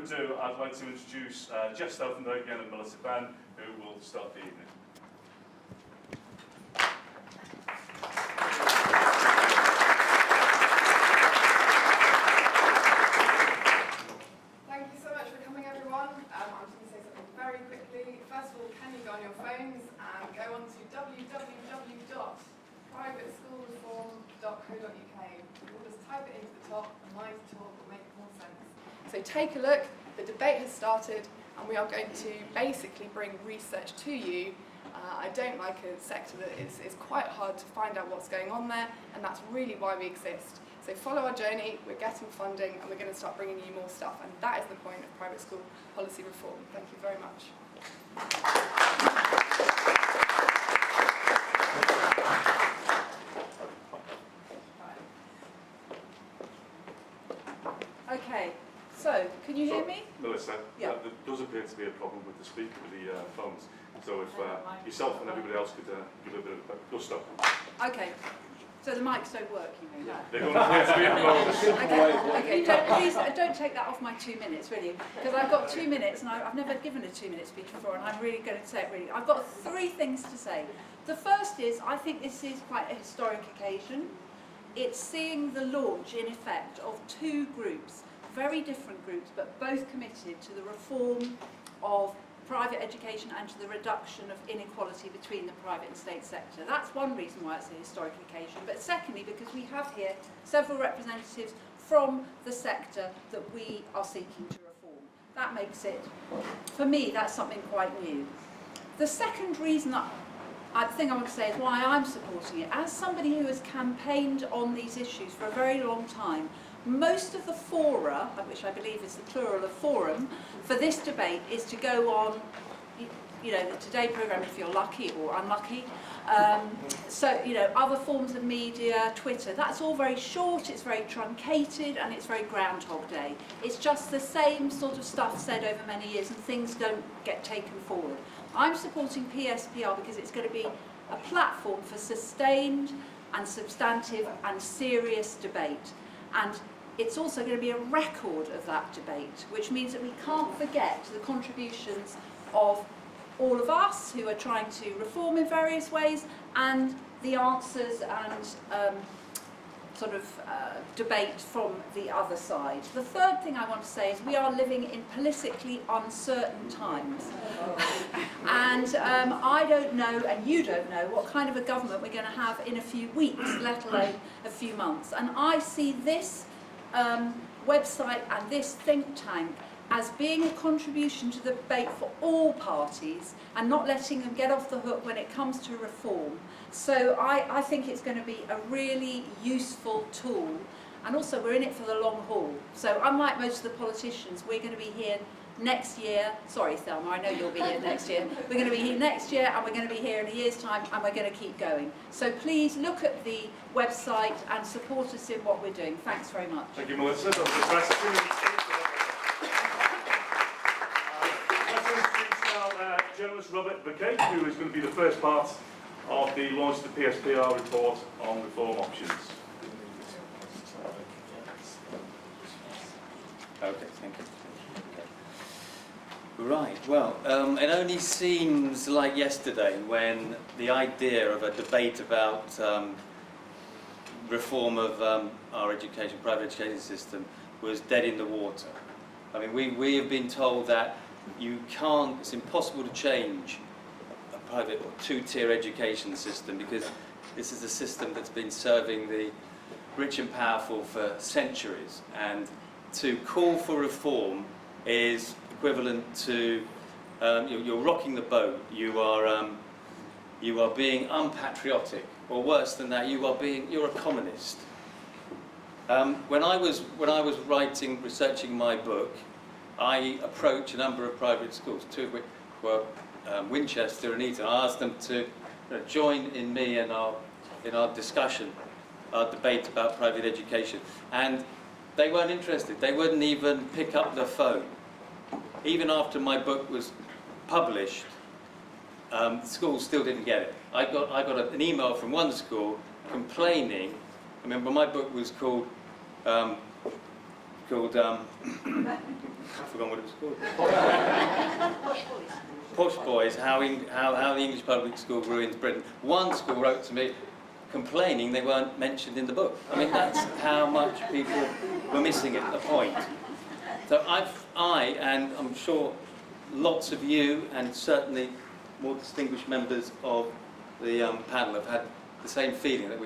ado, I'd like to introduce Jeff Stauffenberg again and Melissa Benn, who will start the evening. Thank you so much for coming, everyone. I'm just going to say something very quickly. First of all, can you go on your phones and go on to www.privateschoolreform.co.uk. We'll just type it into the top, and my talk will make more sense. So take a look, the debate has started, and we are going to basically bring research to you. I don't like a sector that is quite hard to find out what's going on there, and that's really why we exist. So follow our journey, we're getting funding, and we're going to start bringing you more stuff, and that is the point of private school policy reform. Thank you very much. Okay, so can you hear me? Melissa, Yeah. there does appear to be a problem with the speaker with the phones. So if yourself and everybody else could give a bit of good stuff. Okay, so the mics don't work, you mean? They're going to appear to be at the moment. Okay, please don't take that off my 2 minutes, really, because I've got 2 minutes and I've never given a 2-minute speech before, and I'm really going to say it really. I've got 3 things to say. The first is, I think this is quite a historic occasion. It's seeing the launch, in effect, of 2 groups, very different groups, but both committed to the reform of private education and to the reduction of inequality between the private and state sector. That's one reason why it's a historic occasion. But secondly, because we have here several representatives from the sector that we are seeking to reform. That makes it, for me, that's something quite new. The second reason that I want to say is why I'm supporting it. As somebody who has campaigned on these issues for a very long time, most of the fora, which I believe is the plural of forum, for this debate is to go on, you know, the Today programme if you're lucky or unlucky. So, you know, other forms of media, Twitter, that's all very short, it's very truncated, and it's very Groundhog Day. It's just the same sort of stuff said over many years, and things don't get taken forward. I'm supporting PSPR because it's going to be a platform for sustained and substantive and serious debate. And it's also going to be a record of that debate, which means that we can't forget the contributions of all of us who are trying to reform in various ways, and the answers and debate from the other side. The third thing I want to say is we are living in politically uncertain times. And I don't know, and you don't know, what kind of a government we're going to have in a few weeks, let alone a few months. And I see this website and this think tank as being a contribution to the debate for all parties and not letting them get off the hook when it comes to reform. So I think it's going to be a really useful tool, and also we're in it for the long haul. So unlike most of the politicians, we're going to be here next year. Sorry, Thelma, I know you'll be here next year. We're going to be here next year, and we're going to be here in a year's time, and we're going to keep going. So please look at the website and support us in what we're doing. Thanks very much. Thank you, Melissa. That was the best. Journalist Robert Verkaik, who is going to be the first part of the launch of the PSPR report on reform options. Okay, thank you. Right, well, it only seems like yesterday when the idea of a debate about reform of our education, private education system was dead in the water. I mean, we have been told that it's impossible to change a private or 2-tier education system because this is a system that's been serving the rich and powerful for centuries, and to call for reform is equivalent to you're rocking the boat, you are being unpatriotic, or worse than that, you're a communist. When I was researching my book, I approached a number of private schools, 2 of which were Winchester and Eton. I asked them to join in me in our discussion, our debate about private education, and they weren't interested. They wouldn't even pick up the phone. Even after my book was published, schools still didn't get it. I got an email from one school complaining. I remember my book was called I forgot forgotten what it was called. Posh Boys, how the English public school ruins Britain. One school wrote to me complaining they weren't mentioned in the book. I mean, that's how much people were missing it, the point. So I, and I'm sure lots of you, and certainly more distinguished members of the panel have had the same feeling, that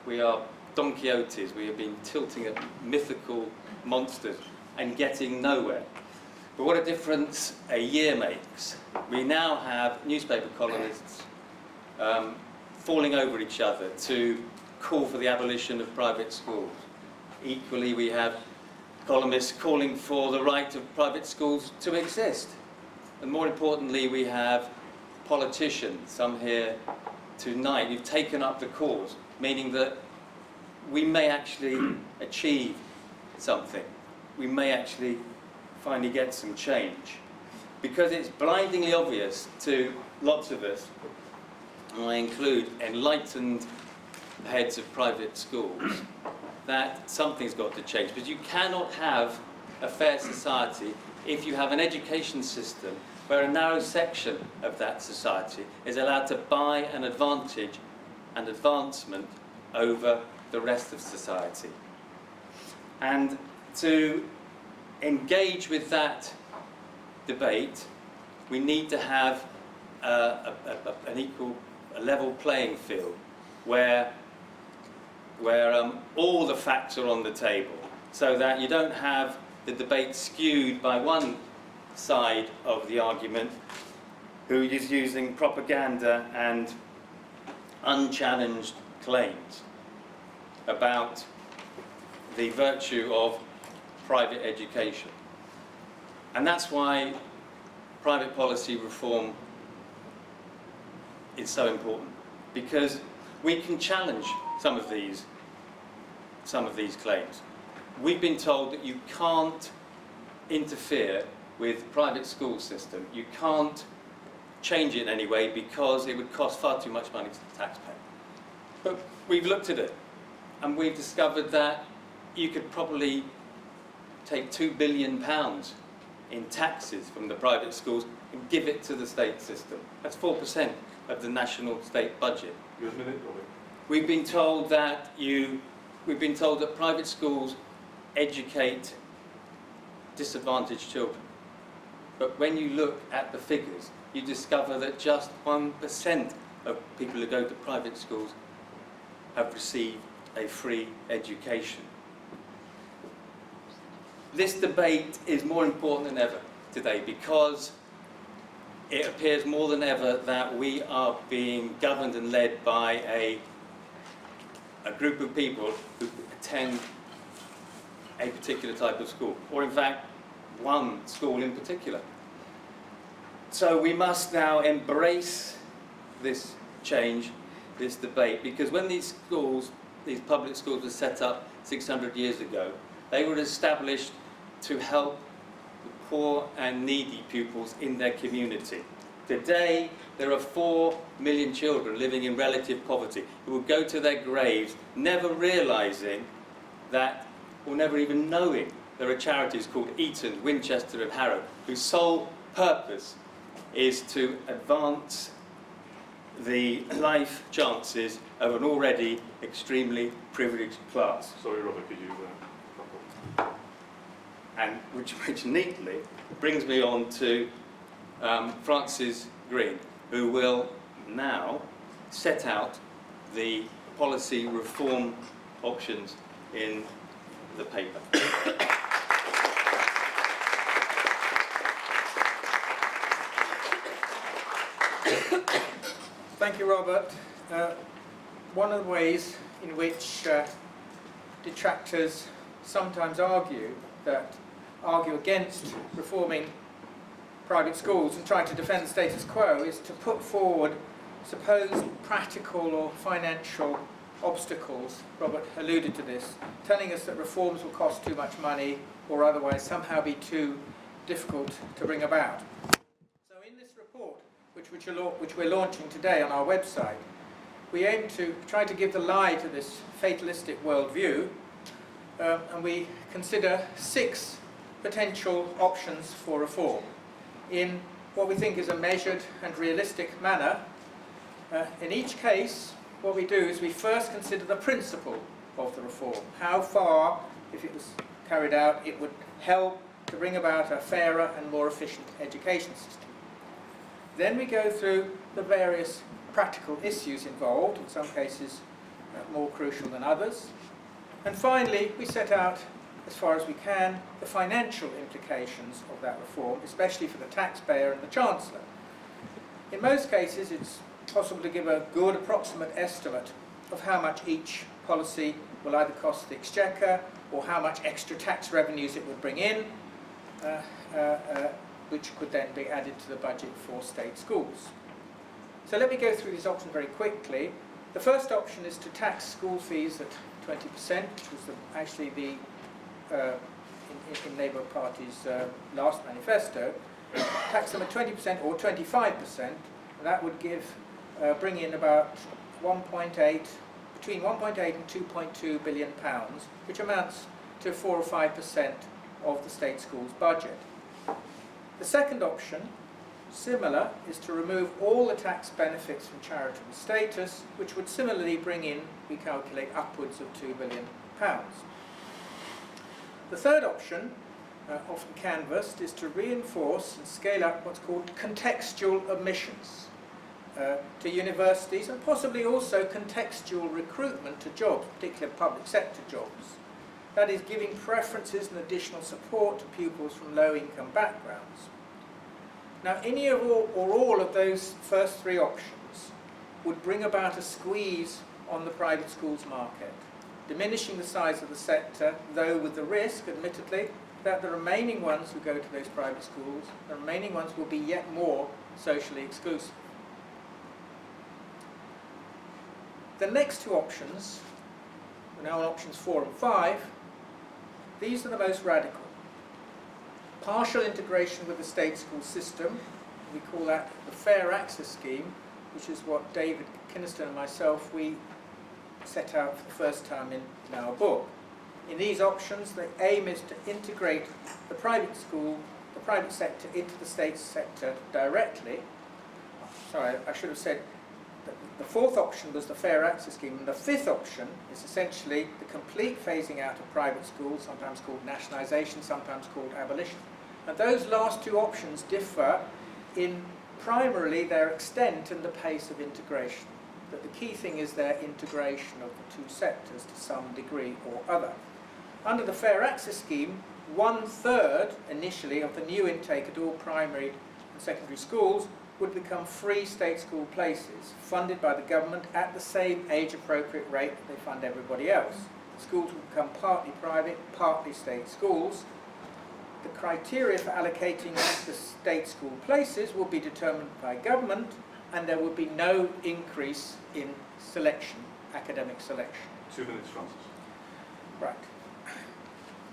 we are Don Quixotes. We have been tilting at mythical monsters and getting nowhere. But what a difference a year makes. We now have newspaper columnists falling over each other to call for the abolition of private schools. Equally, we have columnists calling for the right of private schools to exist. And more importantly, we have politicians, some here tonight, who've taken up the cause, meaning that we may actually achieve something. We may actually finally get some change. Because it's blindingly obvious to lots of us, and I include enlightened heads of private schools, that something's got to change. Because you cannot have a fair society if you have an education system where a narrow section of that society is allowed to buy an advantage and advancement over the rest of society. And to engage with that debate, we need to have an equal, a level playing field where all the facts are on the table, so that you don't have the debate skewed by one side of the argument who is using propaganda and unchallenged claims about the virtue of private education. And that's why private policy reform is so important, because we can challenge some of these claims. We've been told that you can't interfere with private school system. You can't change it in any way because it would cost far too much money to the taxpayer. But we've looked at it, and we've discovered that you could probably take £2 billion in taxes from the private schools and give it to the state system. That's 4% of the national state budget. You have a minute, Robert? We've been told that private schools educate disadvantaged children. But when you look at the figures, you discover that just 1% of people who go to private schools have received a free education. This debate is more important than ever today, because it appears more than ever that we are being governed and led by a group of people who attend a particular type of school, or in fact, one school in particular. So we must now embrace this change, this debate, because when these schools, these public schools were set up 600 years ago, they were established to help the poor and needy pupils in their community. Today, there are 4 million children living in relative poverty who will go to their graves never realising that, or never even knowing, there are charities called Eton, Winchester and Harrow, whose sole purpose is to advance the life chances of an already extremely privileged class. Sorry, Robert, could you And which neatly brings me on to Francis Green, who will now set out the policy reform options in the paper. Thank you, Robert. One of the ways in which detractors sometimes argue against reforming private schools and trying to defend the status quo is to put forward supposed practical or financial obstacles. Robert alluded to this, telling us that reforms will cost too much money or otherwise somehow be too difficult to bring about. So in this report, which we're launching today on our website, we aim to try to give the lie to this fatalistic worldview, and we consider 6 potential options for reform in what we think is a measured and realistic manner. In each case, what we do is we first consider the principle of the reform, how far, if it was carried out, it would help to bring about a fairer and more efficient education system. Then we go through the various practical issues involved, in some cases more crucial than others. And finally, we set out, as far as we can, the financial implications of that reform, especially for the taxpayer and the Chancellor. In most cases, it's possible to give a good approximate estimate of how much each policy will either cost the Exchequer or how much extra tax revenues it would bring in, which could then be added to the budget for state schools. So let me go through these options very quickly. The first option is to tax school fees at 20%, which was actually the in Labour Party's last manifesto. Tax them at 20% or 25%, and that would bring in about between 1.8 and 2.2 billion pounds, which amounts to 4 or 5% of the state school's budget. The second option, similar, is to remove all the tax benefits from charitable status, which would similarly bring in, we calculate, upwards of 2 billion pounds. The third option, often canvassed, is to reinforce and scale up what's called contextual admissions to universities, and possibly also contextual recruitment to jobs, particularly public sector jobs. That is, giving preferences and additional support to pupils from low-income backgrounds. Now, any of all of those first three options would bring about a squeeze on the private schools market, diminishing the size of the sector, though with the risk, admittedly, that the remaining ones who go to those private schools, the remaining ones will be yet more socially exclusive. The next two options, we're now on options 4 and 5, these are the most radical. Partial integration with the state school system, we call that the Fair Access Scheme, which is what David Kynaston and myself, we set out for the first time in our book. In these options, the aim is to integrate the private sector into the state sector directly. Sorry, I should have said that the fourth option was the Fair Access Scheme, and the fifth option is essentially the complete phasing out of private schools, sometimes called nationalisation, sometimes called abolition. And those last two options differ in primarily their extent and the pace of integration. But the key thing is their integration of the two sectors to some degree or other. Under the Fair Access Scheme, 1/3 initially of the new intake at all primary and secondary schools would become free state school places, funded by the government at the same age-appropriate rate that they fund everybody else. The schools would become partly private, partly state schools. The criteria for allocating the state school places will be determined by government, and there would be no increase in selection, academic selection. 2 minutes, Francis. Right.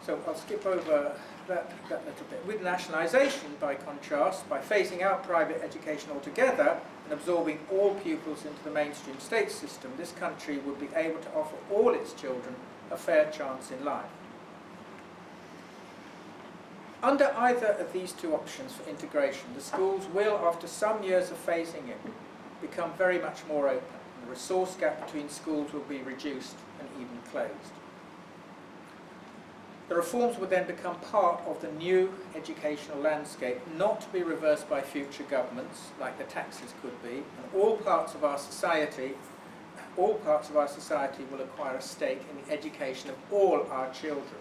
So I'll skip over that little bit. With nationalisation, by contrast, by phasing out private education altogether and absorbing all pupils into the mainstream state system, this country would be able to offer all its children a fair chance in life. Under either of these two options for integration, the schools will, after some years of phasing in, become very much more open, and the resource gap between schools will be reduced and even closed. The reforms would then become part of the new educational landscape, not to be reversed by future governments, like the taxes could be, and all parts of our society will acquire a stake in the education of all our children.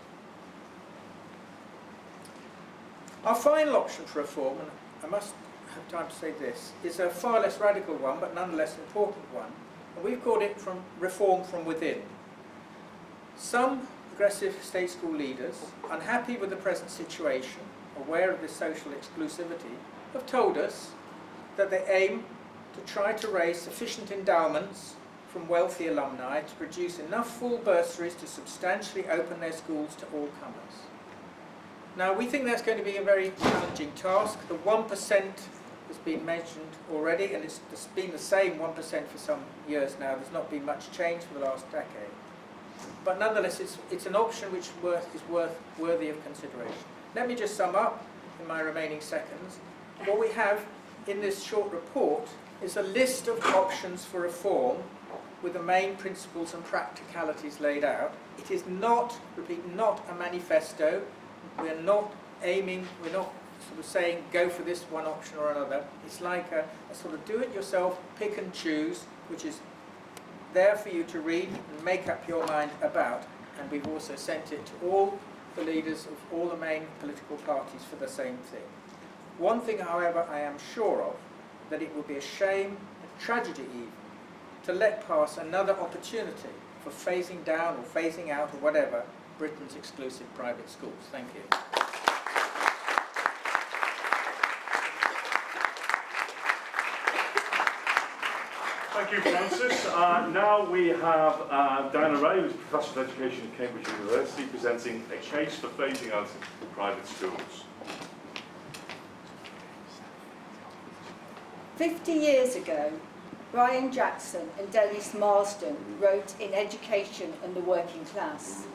Our final option for reform, and I must have time to say this, is a far less radical one, but nonetheless important one, and we've called it reform from within. Some progressive state school leaders, unhappy with the present situation, aware of this social exclusivity, have told us that they aim to try to raise sufficient endowments from wealthy alumni to produce enough full bursaries to substantially open their schools to all comers. Now, we think that's going to be a very challenging task. The 1% has been mentioned already, and it's been the same 1% for some years now. There's not been much change for the last decade. But nonetheless, it's an option which is worthy of consideration. let me just sum up in my remaining seconds. What we have in this short report is a list of options for reform with the main principles and practicalities laid out. It is not, repeat, not a manifesto. We're not aiming, we're not sort of saying go for this one option or another. It's like a sort of do-it-yourself, pick and choose, which is there for you to read and make up your mind about. And we've also sent it to all the leaders of all the main political parties for the same thing. One thing, however, I am sure of, that it would be a shame, a tragedy even, to let pass another opportunity for phasing down or phasing out or whatever Britain's exclusive private schools. Thank you. Thank you, Francis. Now we have Diane Reay, who's Professor of Education at Cambridge University, presenting a case for phasing out private schools. 50 years ago, Brian Jackson and Dennis Marsden wrote in Education and the Working Class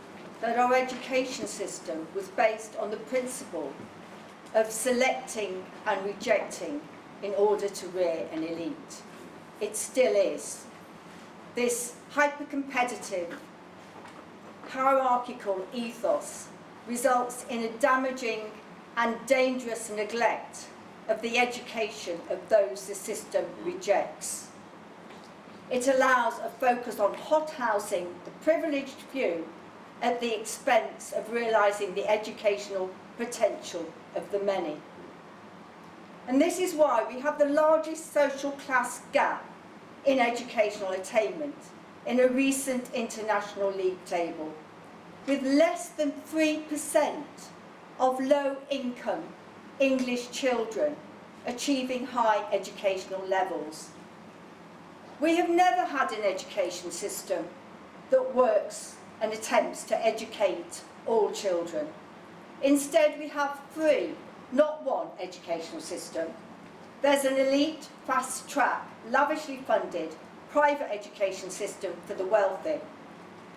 that our education system was based on the principle of selecting and rejecting in order to rear an elite. It still is. This hyper-competitive, hierarchical ethos results in a damaging and dangerous neglect of the education of those the system rejects. It allows a focus on hothousing the privileged few at the expense of realising the educational potential of the many. And this is why we have the largest social class gap in educational attainment in a recent international league table, with less than 3% of low-income English children achieving high educational levels. We have never had an education system that works and attempts to educate all children. Instead, we have three, not one, educational system. There's an elite, fast-track, lavishly funded private education system for the wealthy.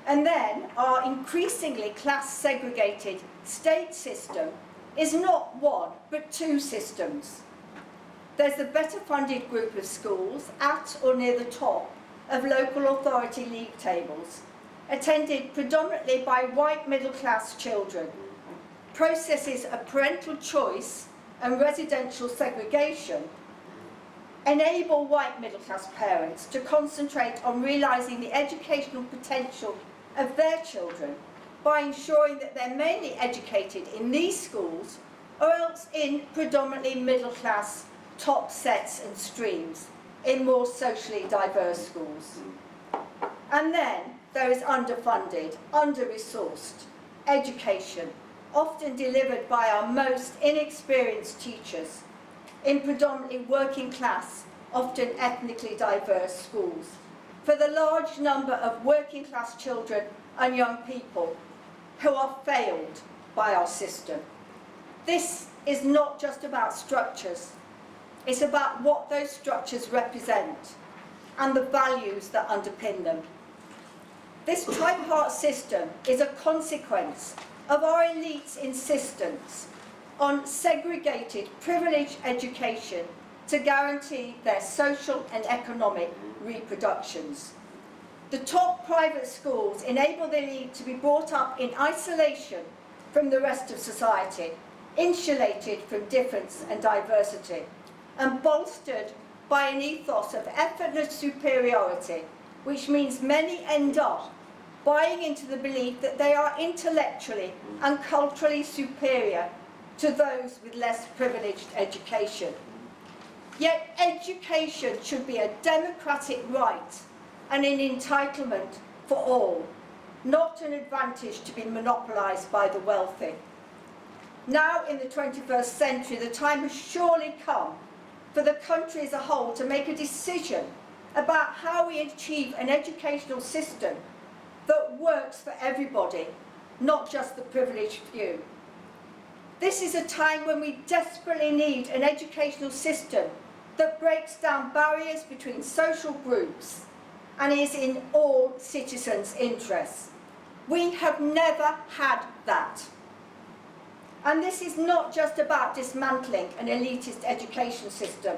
And then our increasingly class-segregated state system is not one, but two systems. There's a better-funded group of schools at or near the top of local authority league tables, attended predominantly by white middle-class children. Processes of parental choice and residential segregation enable white middle-class parents to concentrate on realising the educational potential of their children by ensuring that they're mainly educated in these schools or else in predominantly middle-class top sets and streams in more socially diverse schools. And then there is underfunded, under-resourced education, often delivered by our most inexperienced teachers in predominantly working class, often ethnically diverse schools, for the large number of working class children and young people who are failed by our system. This is not just about structures, it's about what those structures represent and the values that underpin them. This tripart system is a consequence of our elite's insistence on segregated, privileged education to guarantee their social and economic reproductions. The top private schools enable the elite to be brought up in isolation from the rest of society, insulated from difference and diversity, and bolstered by an ethos of effortless superiority, which means many end up buying into the belief that they are intellectually and culturally superior to those with less privileged education. Yet education should be a democratic right and an entitlement for all, not an advantage to be monopolised by the wealthy. Now, in the 21st century, the time has surely come for the country as a whole to make a decision about how we achieve an educational system that works for everybody, not just the privileged few. This is a time when we desperately need an educational system that breaks down barriers between social groups and is in all citizens' interests. We have never had that. And this is not just about dismantling an elitist education system,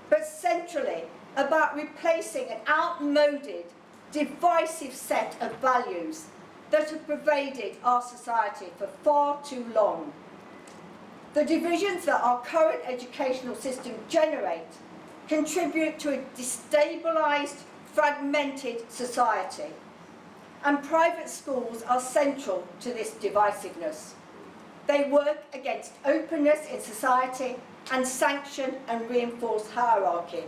but centrally about replacing an outmoded, divisive set of values that have pervaded our society for far too long. The divisions that our current educational system generate contribute to a destabilised, fragmented society. And private schools are central to this divisiveness. They work against openness in society and sanction and reinforce hierarchy.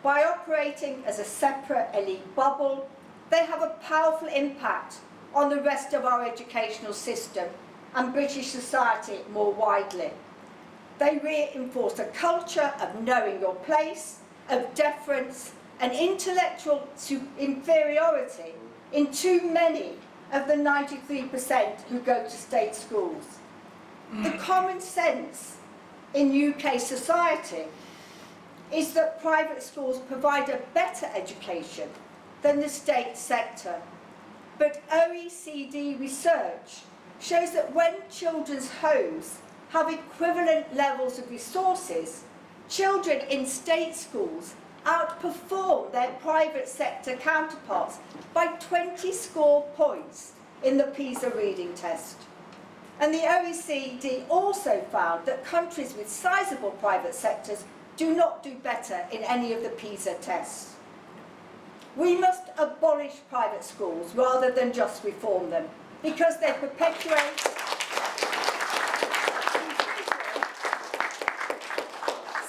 By operating as a separate elite bubble, they have a powerful impact on the rest of our educational system and British society more widely. They reinforce a culture of knowing your place, of deference and intellectual inferiority in too many of the 93% who go to state schools. The common sense in UK society is that private schools provide a better education than the state sector. But OECD research shows that when children's homes have equivalent levels of resources, children in state schools outperform their private sector counterparts by 20 score points in the PISA reading test. And the OECD also found that countries with sizable private sectors do not do better in any of the PISA tests. We must abolish private schools rather than just reform them, because they perpetuate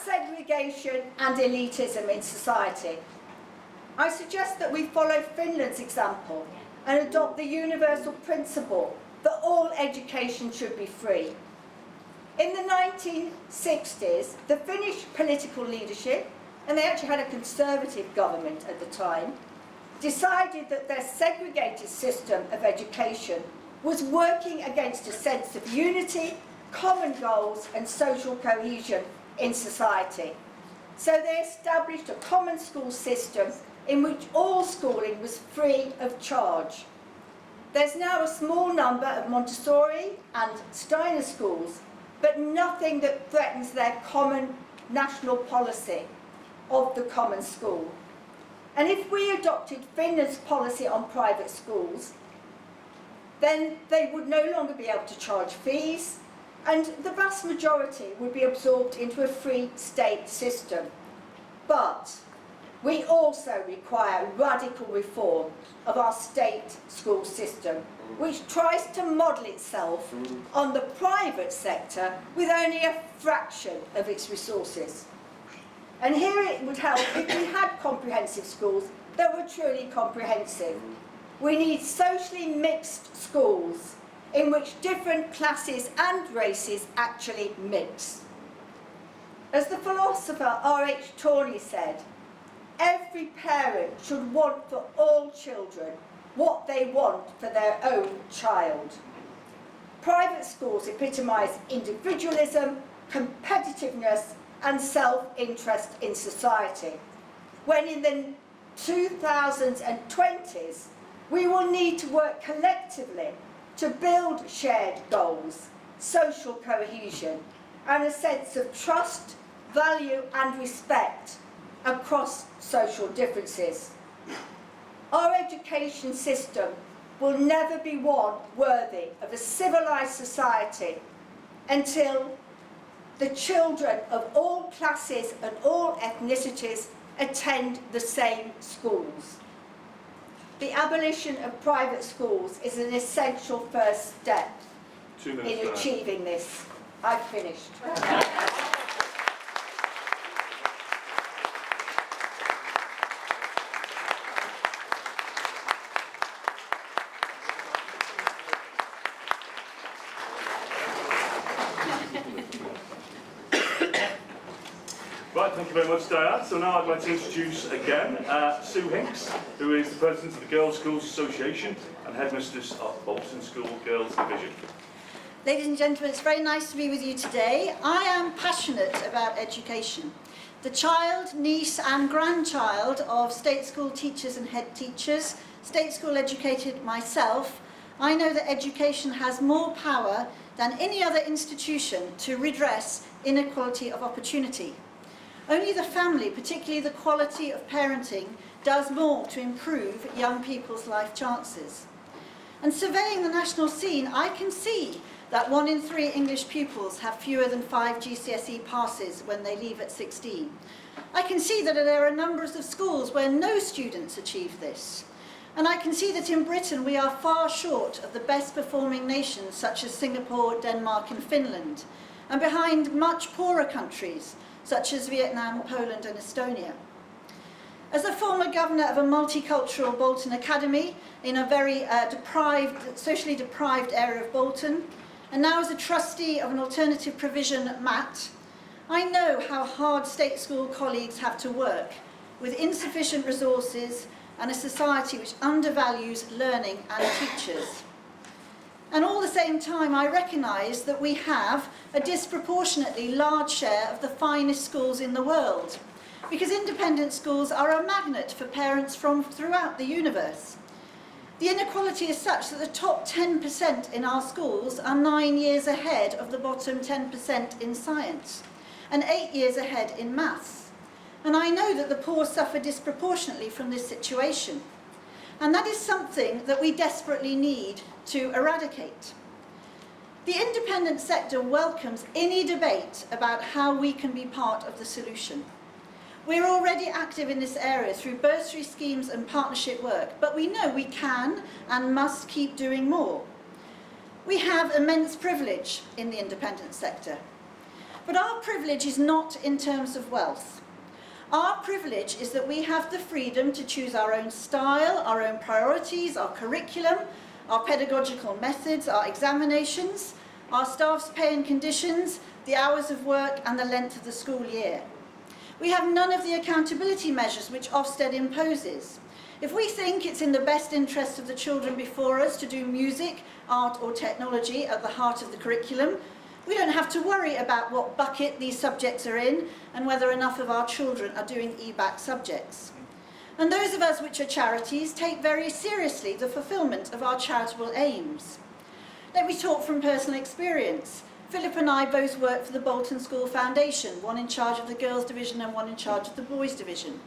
segregation and elitism in society. I suggest that we follow Finland's example and adopt the universal principle that all education should be free. In the 1960s, the Finnish political leadership, and they actually had a conservative government at the time, decided that their segregated system of education was working against a sense of unity, common goals and social cohesion in society. So they established a common school system in which all schooling was free of charge. There's now a small number of Montessori and Steiner schools, but nothing that threatens their common national policy of the common school. And if we adopted Finland's policy on private schools, then they would no longer be able to charge fees, and the vast majority would be absorbed into a free state system. But we also require radical reform of our state school system, which tries to model itself on the private sector with only a fraction of its resources. And here it would help if we had comprehensive schools that were truly comprehensive. We need socially mixed schools in which different classes and races actually mix. As the philosopher R.H. Tawney said, every parent should want for all children what they want for their own child. Private schools epitomise individualism, competitiveness and self-interest in society, when in the 2020s we will need to work collectively to build shared goals, social cohesion and a sense of trust, value and respect across social differences. Our education system will never be one worthy of a civilised society until the children of all classes and all ethnicities attend the same schools. The abolition of private schools is an essential first step in achieving this. I've finished. Right, thank you very much, Diane. So now I'd like to introduce again Sue Hincks, who is the President of the Girls' Schools Association and Headmistress of Bolton School Girls Division. Ladies and gentlemen, it's very nice to be with you today. I am passionate about education. The child, niece and grandchild of state school teachers and head teachers, state school educated myself, I know that education has more power than any other institution to redress inequality of opportunity. Only the family, particularly the quality of parenting, does more to improve young people's life chances. And surveying the national scene, I can see that 1 in 3 English pupils have fewer than 5 GCSE passes when they leave at 16. I can see that there are numbers of schools where no students achieve this. And I can see that in Britain we are far short of the best performing nations such as Singapore, Denmark and Finland, and behind much poorer countries such as Vietnam, Poland and Estonia. As a former governor of a multicultural Bolton academy in a very socially deprived area of Bolton, and now as a trustee of an alternative provision MAT, I know how hard state school colleagues have to work with insufficient resources and a society which undervalues learning and teachers. And all the same time, I recognise that we have a disproportionately large share of the finest schools in the world, because independent schools are a magnet for parents from throughout the universe. The inequality is such that the top 10% in our schools are 9 years ahead of the bottom 10% in science, and 8 years ahead in maths. And I know that the poor suffer disproportionately from this situation. And that is something that we desperately need to eradicate. The independent sector welcomes any debate about how we can be part of the solution. We're already active in this area through bursary schemes and partnership work, but we know we can and must keep doing more. We have immense privilege in the independent sector. But our privilege is not in terms of wealth. Our privilege is that we have the freedom to choose our own style, our own priorities, our curriculum, our pedagogical methods, our examinations, our staff's pay and conditions, the hours of work and the length of the school year. We have none of the accountability measures which Ofsted imposes. If we think it's in the best interest of the children before us to do music, art or technology at the heart of the curriculum, we don't have to worry about what bucket these subjects are in and whether enough of our children are doing EBAC subjects. And those of us which are charities take very seriously the fulfilment of our charitable aims. Let me talk from personal experience. Philip and I both work for the Bolton School Foundation, one in charge of the girls' division and one in charge of the boys' division.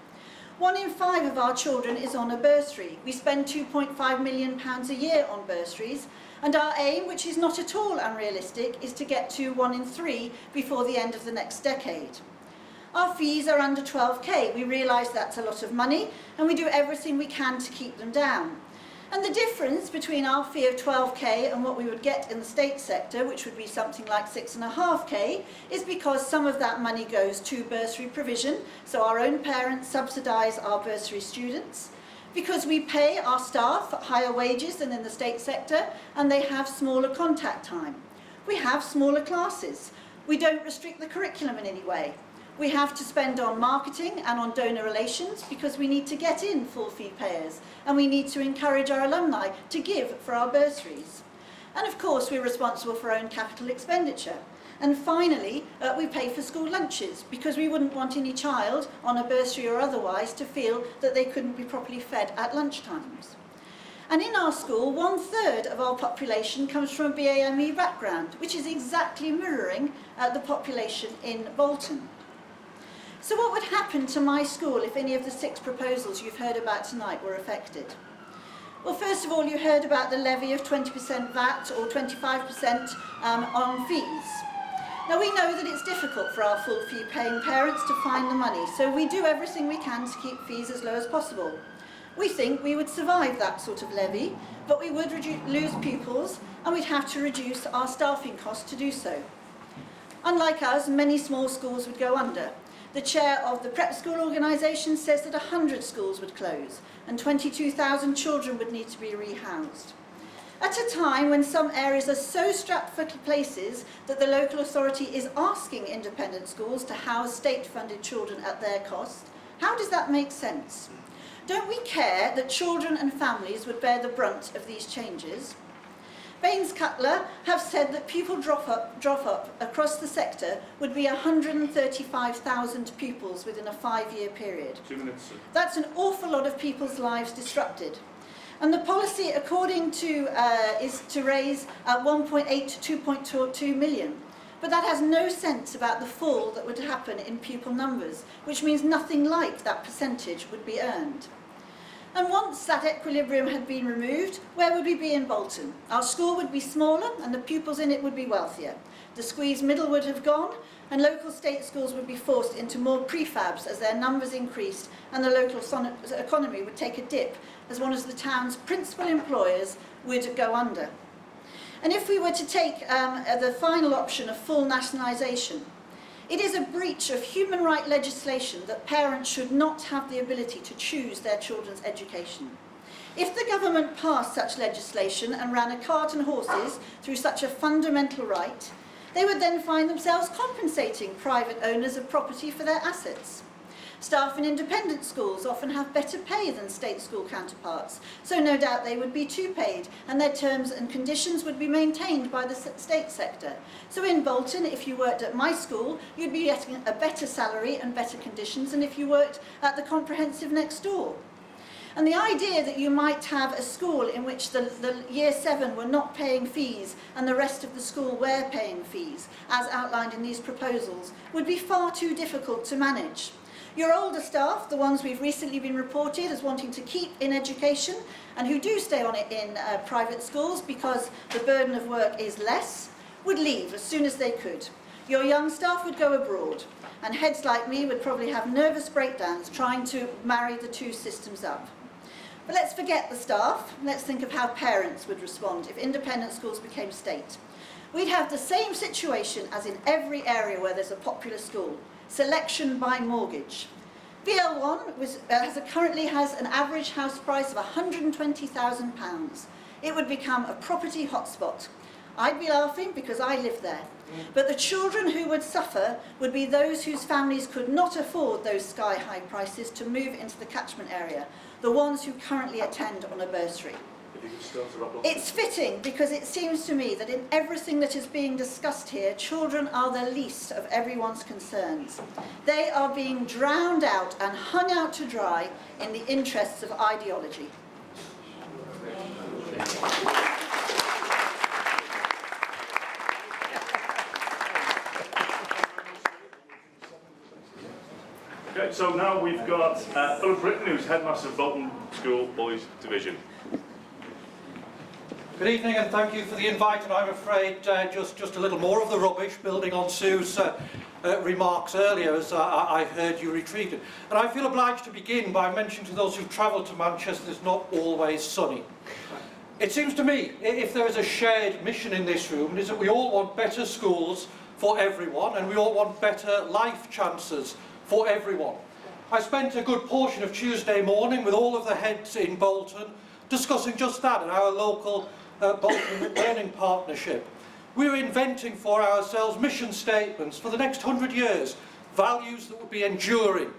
1 in 5 of our children is on a bursary. We spend £2.5 million a year on bursaries, and our aim, which is not at all unrealistic, is to get to 1 in 3 before the end of the next decade. Our fees are under 12k. We realise that's a lot of money, and we do everything we can to keep them down. And the difference between our fee of 12k and what we would get in the state sector, which would be something like 6.5k, is because some of that money goes to bursary provision, so our own parents subsidise our bursary students, because we pay our staff higher wages than in the state sector, and they have smaller contact time. We have smaller classes. We don't restrict the curriculum in any way. We have to spend on marketing and on donor relations because we need to get in full fee payers, and we need to encourage our alumni to give for our bursaries. And of course we're responsible for our own capital expenditure. And finally, we pay for school lunches because we wouldn't want any child on a bursary or otherwise to feel that they couldn't be properly fed at lunchtimes. And in our school, 1/3 of our population comes from a BAME background, which is exactly mirroring the population in Bolton. So what would happen to my school if any of the 6 proposals you've heard about tonight were affected? Well, first of all, you heard about the levy of 20% VAT or 25% on fees. Now, we know that it's difficult for our full fee paying parents to find the money, so we do everything we can to keep fees as low as possible. We think we would survive that sort of levy, but we would lose pupils and we'd have to reduce our staffing costs to do so. Unlike us, many small schools would go under. The chair of the prep school organisation says that 100 schools would close and 22,000 children would need to be rehoused. At a time when some areas are so strapped for places that the local authority is asking independent schools to house state-funded children at their cost, how does that make sense? Don't we care that children and families would bear the brunt of these changes? Baines Cutler have said that pupil drop-up across the sector would be 135,000 pupils within a 5-year period. 2 minutes. That's an awful lot of people's lives disrupted. And the policy, according to, is to raise 1.8 to 2.22 million. But that has no sense about the fall that would happen in pupil numbers, which means nothing like that percentage would be earned. And once that equilibrium had been removed, where would we be in Bolton? Our school would be smaller and the pupils in it would be wealthier. The squeezed middle would have gone, and local state schools would be forced into more prefabs as their numbers increased, and the local economy would take a dip as one of the town's principal employers would go under. And if we were to take the final option of full nationalisation, it is a breach of human rights legislation that parents should not have the ability to choose their children's education. If the government passed such legislation and ran a cart and horses through such a fundamental right, they would then find themselves compensating private owners of property for their assets. Staff in independent schools often have better pay than state school counterparts, so no doubt they would be too paid, and their terms and conditions would be maintained by the state sector. So in Bolton, if you worked at my school, you'd be getting a better salary and better conditions than if you worked at the comprehensive next door. And the idea that you might have a school in which the year 7 were not paying fees and the rest of the school were paying fees, as outlined in these proposals, would be far too difficult to manage. Your older staff, the ones we've recently been reported as wanting to keep in education and who do stay on it in private schools because the burden of work is less, would leave as soon as they could. Your young staff would go abroad, and heads like me would probably have nervous breakdowns trying to marry the two systems up. But let's forget the staff. Let's think of how parents would respond if independent schools became state. We'd have the same situation as in every area where there's a popular school. Selection by mortgage. VL1 currently has an average house price of £120,000. It would become a property hotspot. I'd be laughing because I live there. But the children who would suffer would be those whose families could not afford those sky-high prices to move into the catchment area, the ones who currently attend on a bursary. It's fitting because it seems to me that in everything that is being discussed here, children are the least of everyone's concerns. They are being drowned out and hung out to dry in the interests of ideology. Okay, so now we've got Britton, who's Headmaster of Bolton School Boys Division. Good evening and thank you for the invite, and I'm afraid just a little more of the rubbish, building on Sue's remarks earlier as I heard you retreated. And I feel obliged to begin by mentioning to those who've travelled to Manchester it's not always sunny. It seems to me, if there is a shared mission in this room, it is that we all want better schools for everyone and we all want better life chances for everyone. I spent a good portion of Tuesday morning with all of the heads in Bolton discussing just that in our local Bolton Learning Partnership. We're inventing for ourselves mission statements for the next 100 years, values that would be enduring.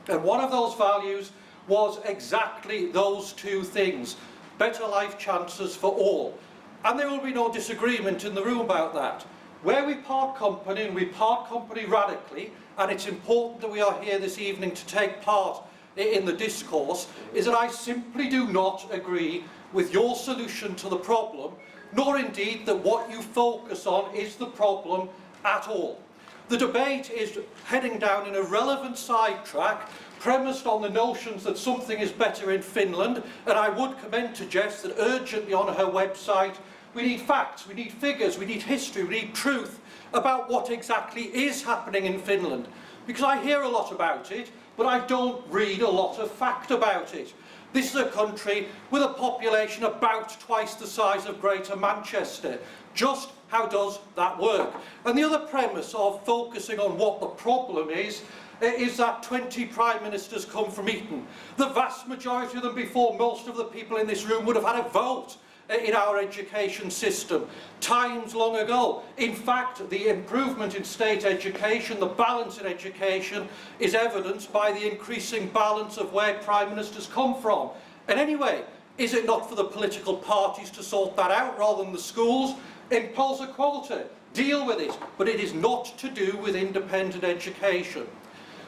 And one of those values was exactly those two things, better life chances for all. And there will be no disagreement in the room about that. Where we part company, and we part company radically, and it's important that we are here this evening to take part in the discourse, is that I simply do not agree with your solution to the problem, nor indeed that what you focus on is the problem at all. The debate is heading down an irrelevant sidetrack, premised on the notions that something is better in Finland, and I would commend to Jess that urgently on her website we need facts, we need figures, we need history, we need truth about what exactly is happening in Finland. Because I hear a lot about it, but I don't read a lot of fact about it. This is a country with a population about twice the size of Greater Manchester. Just how does that work? And the other premise of focusing on what the problem is that 20 Prime Ministers come from Eton. The vast majority of them before most of the people in this room would have had a vote in our education system, times long ago. In fact, the improvement in state education, the balance in education, is evidenced by the increasing balance of where Prime Ministers come from. And anyway, is it not for the political parties to sort that out rather than the schools? Impose equality, deal with it, but it is not to do with independent education.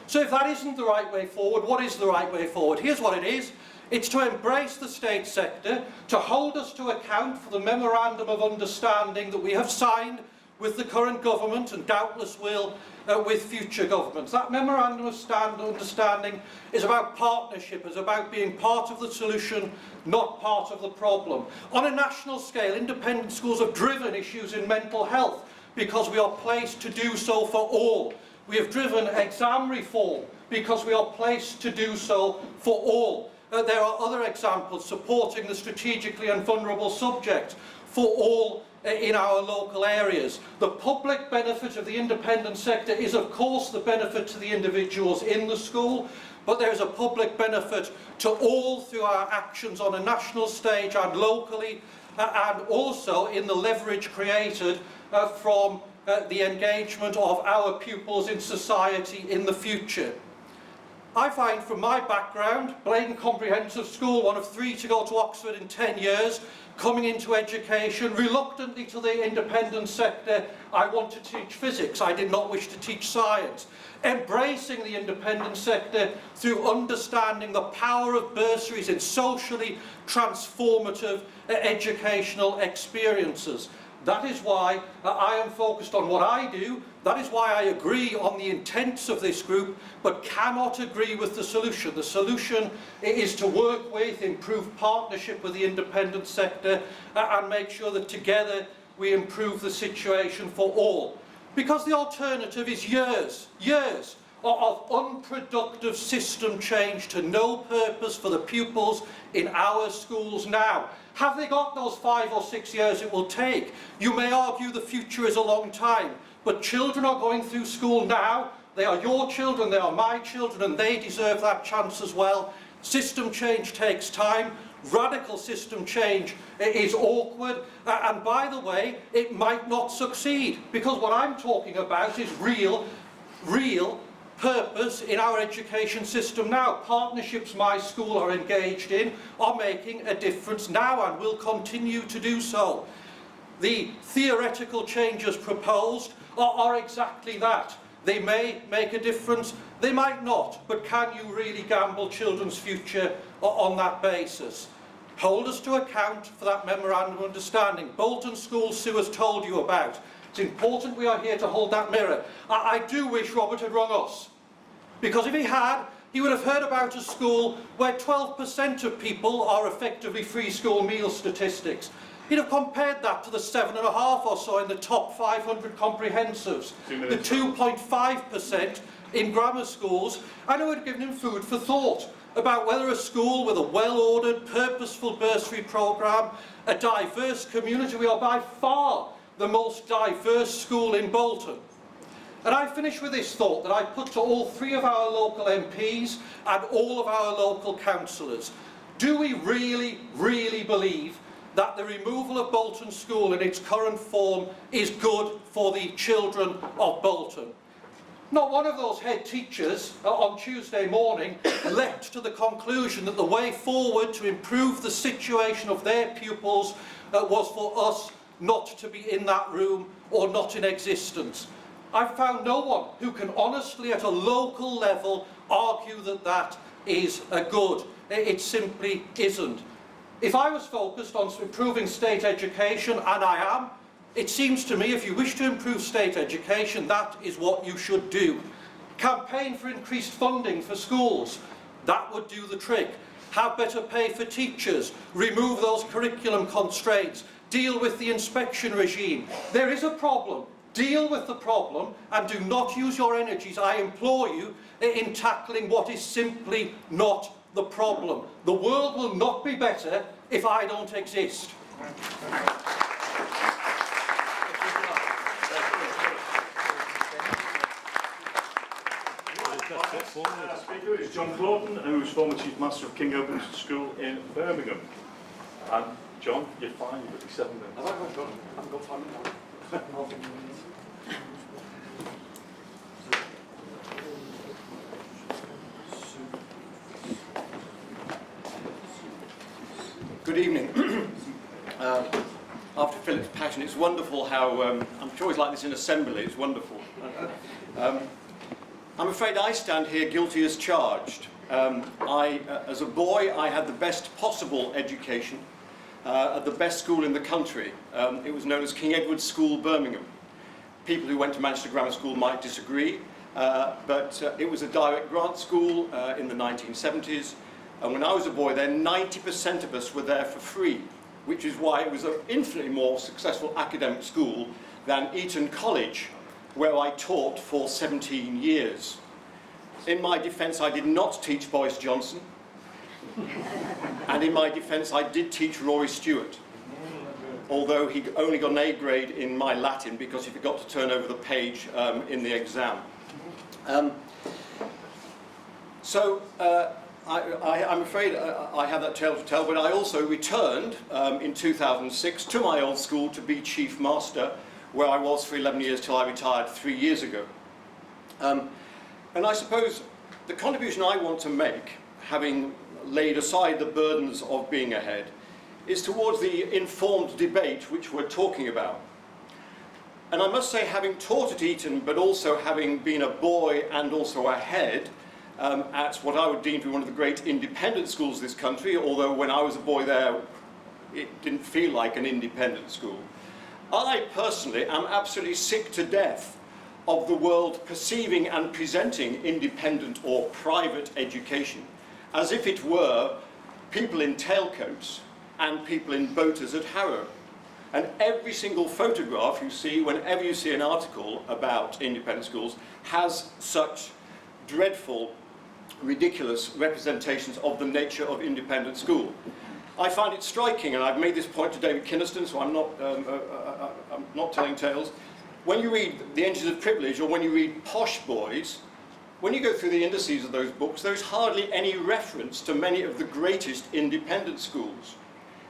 So if that isn't the right way forward, what is the right way forward? Here's what it is. It's to embrace the state sector, to hold us to account for the memorandum of understanding that we have signed with the current government and doubtless will with future governments. That memorandum of understanding is about partnership, is about being part of the solution, not part of the problem. On a national scale, independent schools have driven issues in mental health because we are placed to do so for all. We have driven exam reform because we are placed to do so for all. There are other examples supporting the strategically and vulnerable subject for all in our local areas. The public benefit of the independent sector is of course the benefit to the individuals in the school, but there is a public benefit to all through our actions on a national stage and locally, and also in the leverage created from the engagement of our pupils in society in the future. I find from my background, Blaydon Comprehensive School, one of 3 to go to Oxford in 10 years, coming into education, reluctantly to the independent sector, I want to teach physics, I did not wish to teach science. Embracing the independent sector through understanding the power of bursaries in socially transformative educational experiences. That is why I am focused on what I do. That is why I agree on the intents of this group, but cannot agree with the solution. The solution is to work with, improve partnership with the independent sector, and make sure that together we improve the situation for all. Because the alternative is years of unproductive system change to no purpose for the pupils in our schools now. Have they got those 5 or 6 years it will take? You may argue the future is a long time, but children are going through school now. They are your children, they are my children, and they deserve that chance as well. System change takes time. Radical system change is awkward, and by the way, it might not succeed, because what I'm talking about is real purpose in our education system now. Partnerships my school are engaged in are making a difference now and will continue to do so. The theoretical changes proposed are exactly that. They may make a difference, they might not, but can you really gamble children's future on that basis? Hold us to account for that memorandum of understanding. Bolton School Sue has told you about. It's important we are here to hold that mirror. I do wish Robert had rung us, because if he had, he would have heard about a school where 12% of people are effectively free school meal statistics. He'd have compared that to the 7.5 or so in the top 500 comprehensives, the 2.5% in grammar schools, and it would have given him food for thought about whether a school with a well-ordered, purposeful bursary programme, a diverse community. We are by far the most diverse school in Bolton. And I finish with this thought that I put to all 3 of our local MPs and all of our local councillors. Do we really believe that the removal of Bolton School in its current form is good for the children of Bolton? Not one of those head teachers on Tuesday morning leapt to the conclusion that the way forward to improve the situation of their pupils was for us not to be in that room or not in existence. I've found no one who can honestly at a local level argue that that is a good. It simply isn't. If I was focused on improving state education, and I am, it seems to me if you wish to improve state education, that is what you should do. Campaign for increased funding for schools. That would do the trick. Have better pay for teachers. Remove those curriculum constraints. Deal with the inspection regime. There is a problem. Deal with the problem and do not use your energies, I implore you, in tackling what is simply not the problem. The world will not be better if I don't exist. Our speaker is John Claughton, who is former Chief Master of King Open School in Birmingham. And John, you're fine, you've got 7 minutes. I haven't got time now. Good evening. After Philip's passion, it's wonderful how, I'm sure it's like this in assembly, it's wonderful. I'm afraid I stand here guilty as charged. As a boy, I had the best possible education at the best school in the country. It was known as King Edward's School, Birmingham. People who went to Manchester Grammar School might disagree, but it was a direct grant school in the 1970s. And when I was a boy there, 90% of us were there for free, which is why it was an infinitely more successful academic school than Eton College, where I taught for 17 years. In my defence, I did not teach Boris Johnson. And in my defence, I did teach Rory Stewart, although he only got an A grade in my Latin because he forgot to turn over the page in the exam. I'm afraid I have that tale to tell, but I also returned in 2006 to my old school to be Chief Master, where I was for 11 years till I retired 3 years ago. And I suppose the contribution I want to make, having laid aside the burdens of being a head, is towards the informed debate which we're talking about. And I must say, having taught at Eton, but also having been a boy and also a head at what I would deem to be one of the great independent schools of this country, although when I was a boy there, it didn't feel like an independent school. I personally am absolutely sick to death of the world perceiving and presenting independent or private education as if it were people in tailcoats and people in boaters at Harrow. And every single photograph you see, whenever you see an article about independent schools, has such dreadful, ridiculous representations of the nature of independent school. I find it striking, and I've made this point to David Kynaston, so I'm not telling tales. When you read The Engines of Privilege, or when you read Posh Boys, when you go through the indices of those books, there's hardly any reference to many of the greatest independent schools.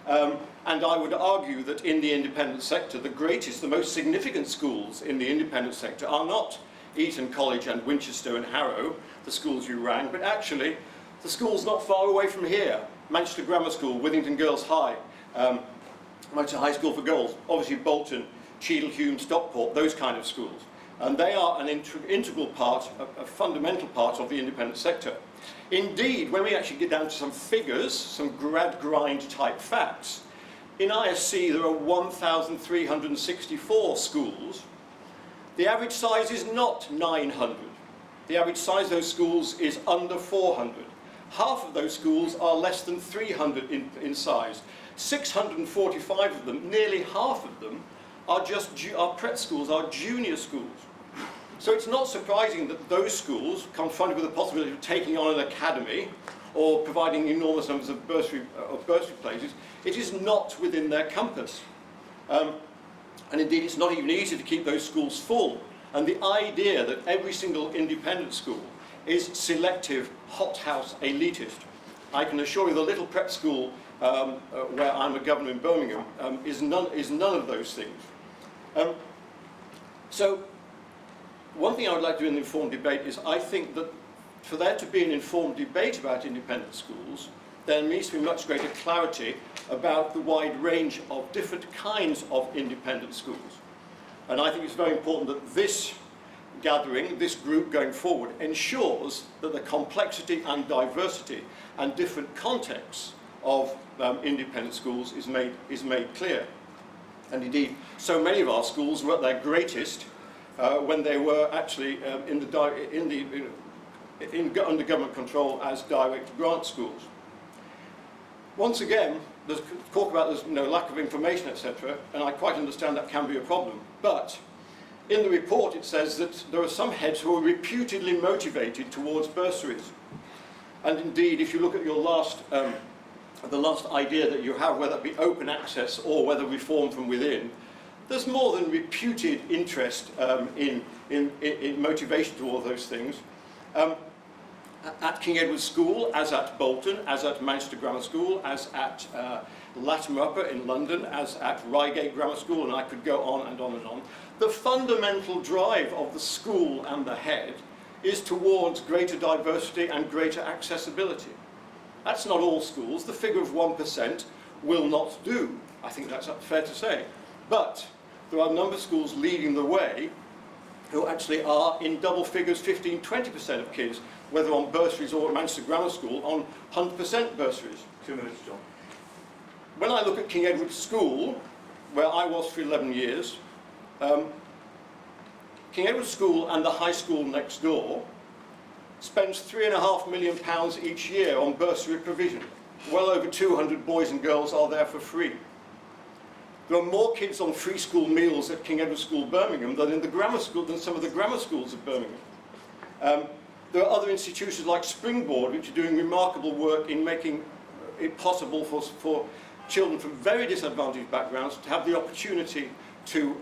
And I would argue that in the independent sector, the greatest, the most significant schools in the independent sector are not Eton College and Winchester and Harrow, the schools you rang, but actually the schools not far away from here. Manchester Grammar School, Withington Girls High, Manchester High School for Girls, obviously Bolton, Cheadle, Hume, Stockport, those kind of schools. And they are an integral part, a fundamental part of the independent sector. Indeed, when we actually get down to some figures, some grad grind type facts, in ISC there are 1,364 schools. The average size is not 900. The average size of those schools is under 400. Half of those schools are less than 300 in size. 645 of them, nearly half of them, are prep schools, are junior schools. So it's not surprising that those schools, confronted with the possibility of taking on an academy or providing enormous numbers of bursary places, it is not within their compass. And indeed, it's not even easy to keep those schools full. And the idea that every single independent school is selective, hothouse, elitist. I can assure you the little prep school where I'm a governor in Birmingham is none of those things. So one thing I would like to do in the informed debate is I think that for there to be an informed debate about independent schools, there needs to be much greater clarity about the wide range of different kinds of independent schools. And I think it's very important that this gathering, this group going forward, ensures that the complexity and diversity and different contexts of independent schools is made clear. And indeed, so many of our schools were at their greatest when they were actually under government control as direct grant schools. Once again, there's talk about there's lack of information, etc., and I quite understand that can be a problem. But in the report it says that there are some heads who are reputedly motivated towards bursaries. And indeed, if you look at your the last idea that you have, whether it be open access or whether reform from within, there's more than reputed interest in motivation to all those things. At King Edward's School, as at Bolton, as at Manchester Grammar School, as at Latimer Upper in London, as at Reay Grammar School, and I could go on and on and on. The fundamental drive of the school and the head is towards greater diversity and greater accessibility. That's not all schools. The figure of 1% will not do. I think that's fair to say. But there are a number of schools leading the way who actually are in double figures, 15-20% of kids, whether on bursaries or at Manchester Grammar School, on 100% bursaries. 2 minutes, John. When I look at King Edward's School, where I was for 11 years, King Edward's School and the high school next door spends £3.5 million each year on bursary provision. Well over 200 boys and girls are there for free. There are more kids on free school meals at King Edward's School, Birmingham, than in the grammar school, than some of the grammar schools of Birmingham. There are other institutions like Springboard, which are doing remarkable work in making it possible for children from very disadvantaged backgrounds to have the opportunity to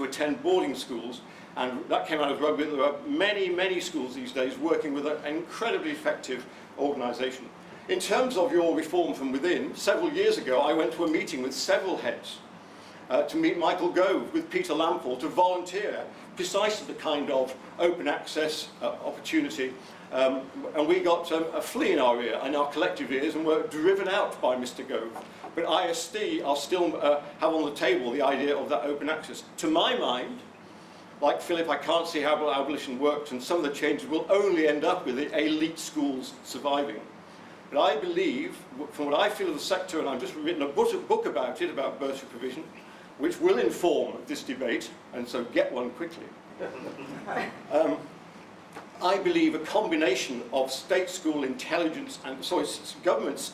attend boarding schools, and that came out of rugby. There are many, many schools these days working with an incredibly effective organisation. In terms of your reform from within, several years ago I went to a meeting with several heads to meet Michael Gove with Peter Lampall to volunteer precisely the kind of open access opportunity, and we got a flea in our ear, in our collective ears, and were driven out by Mr. Gove. But ISD are still have on the table the idea of that open access. To my mind, like Philip, I can't see how abolition works, and some of the changes will only end up with the elite schools surviving. But I believe, from what I feel of the sector, and I've just written a book about it, about bursary provision, which will inform this debate, and so get one quickly. I believe a combination of state school intelligence and government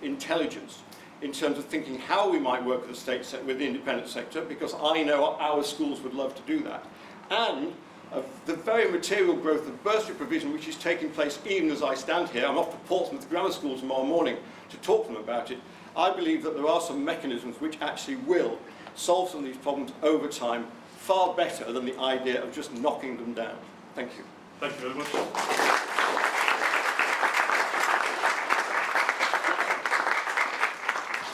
intelligence in terms of thinking how we might work with the state sector, with the independent sector, because I know our schools would love to do that, and the very material growth of bursary provision which is taking place even as I stand here. I'm off to Portsmouth Grammar School tomorrow morning to talk to them about it. I believe that there are some mechanisms which actually will solve some of these problems over time far better than the idea of just knocking them down. Thank you. Thank you very much.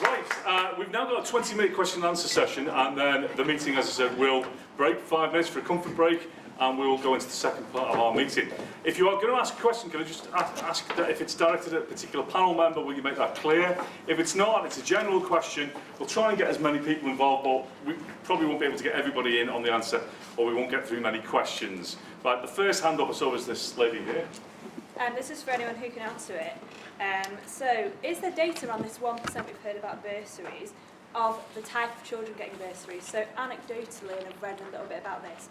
Right, we've now got a 20-minute question and answer session, and then the meeting, as I said, will break 5 minutes for a comfort break, and we will go into the second part of our meeting. If you are going to ask a question, can I just ask that if it's directed at a particular panel member, will you make that clear? If it's not, it's a general question, we'll try and get as many people involved, but we probably won't be able to get everybody in on the answer, or we won't get through many questions. Right, the first hand up is always this lady here. This is for anyone who can answer it. So, is there data on this 1% we've heard about bursaries, of the type of children getting bursaries? So, anecdotally, and I've read a little bit about this,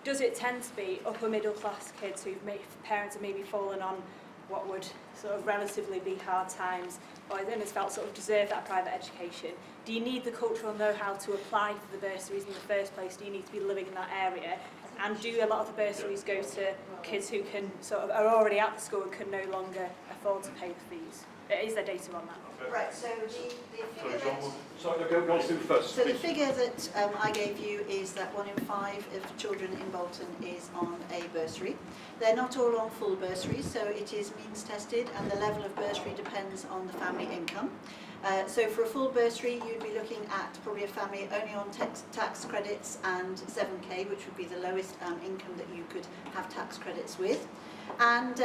does it tend to be upper middle class kids whose parents have maybe fallen on what would sort of relatively be hard times, or then has felt sort of deserve that private education? Do you need the cultural know-how to apply for the bursaries in the first place? Do you need to be living in that area? And do a lot of the bursaries go to kids who can sort of are already at the school and can no longer afford to pay the fees? Is there data on that? Right, so the figure that... Sorry, go through first. So the figure that I gave you is that 1 in 5 of children in Bolton is on a bursary. They're not all on full bursaries, so it is means tested, and the level of bursary depends on the family income. So for a full bursary, you'd be looking at probably a family only on tax credits and 7k, which would be the lowest income that you could have tax credits with. And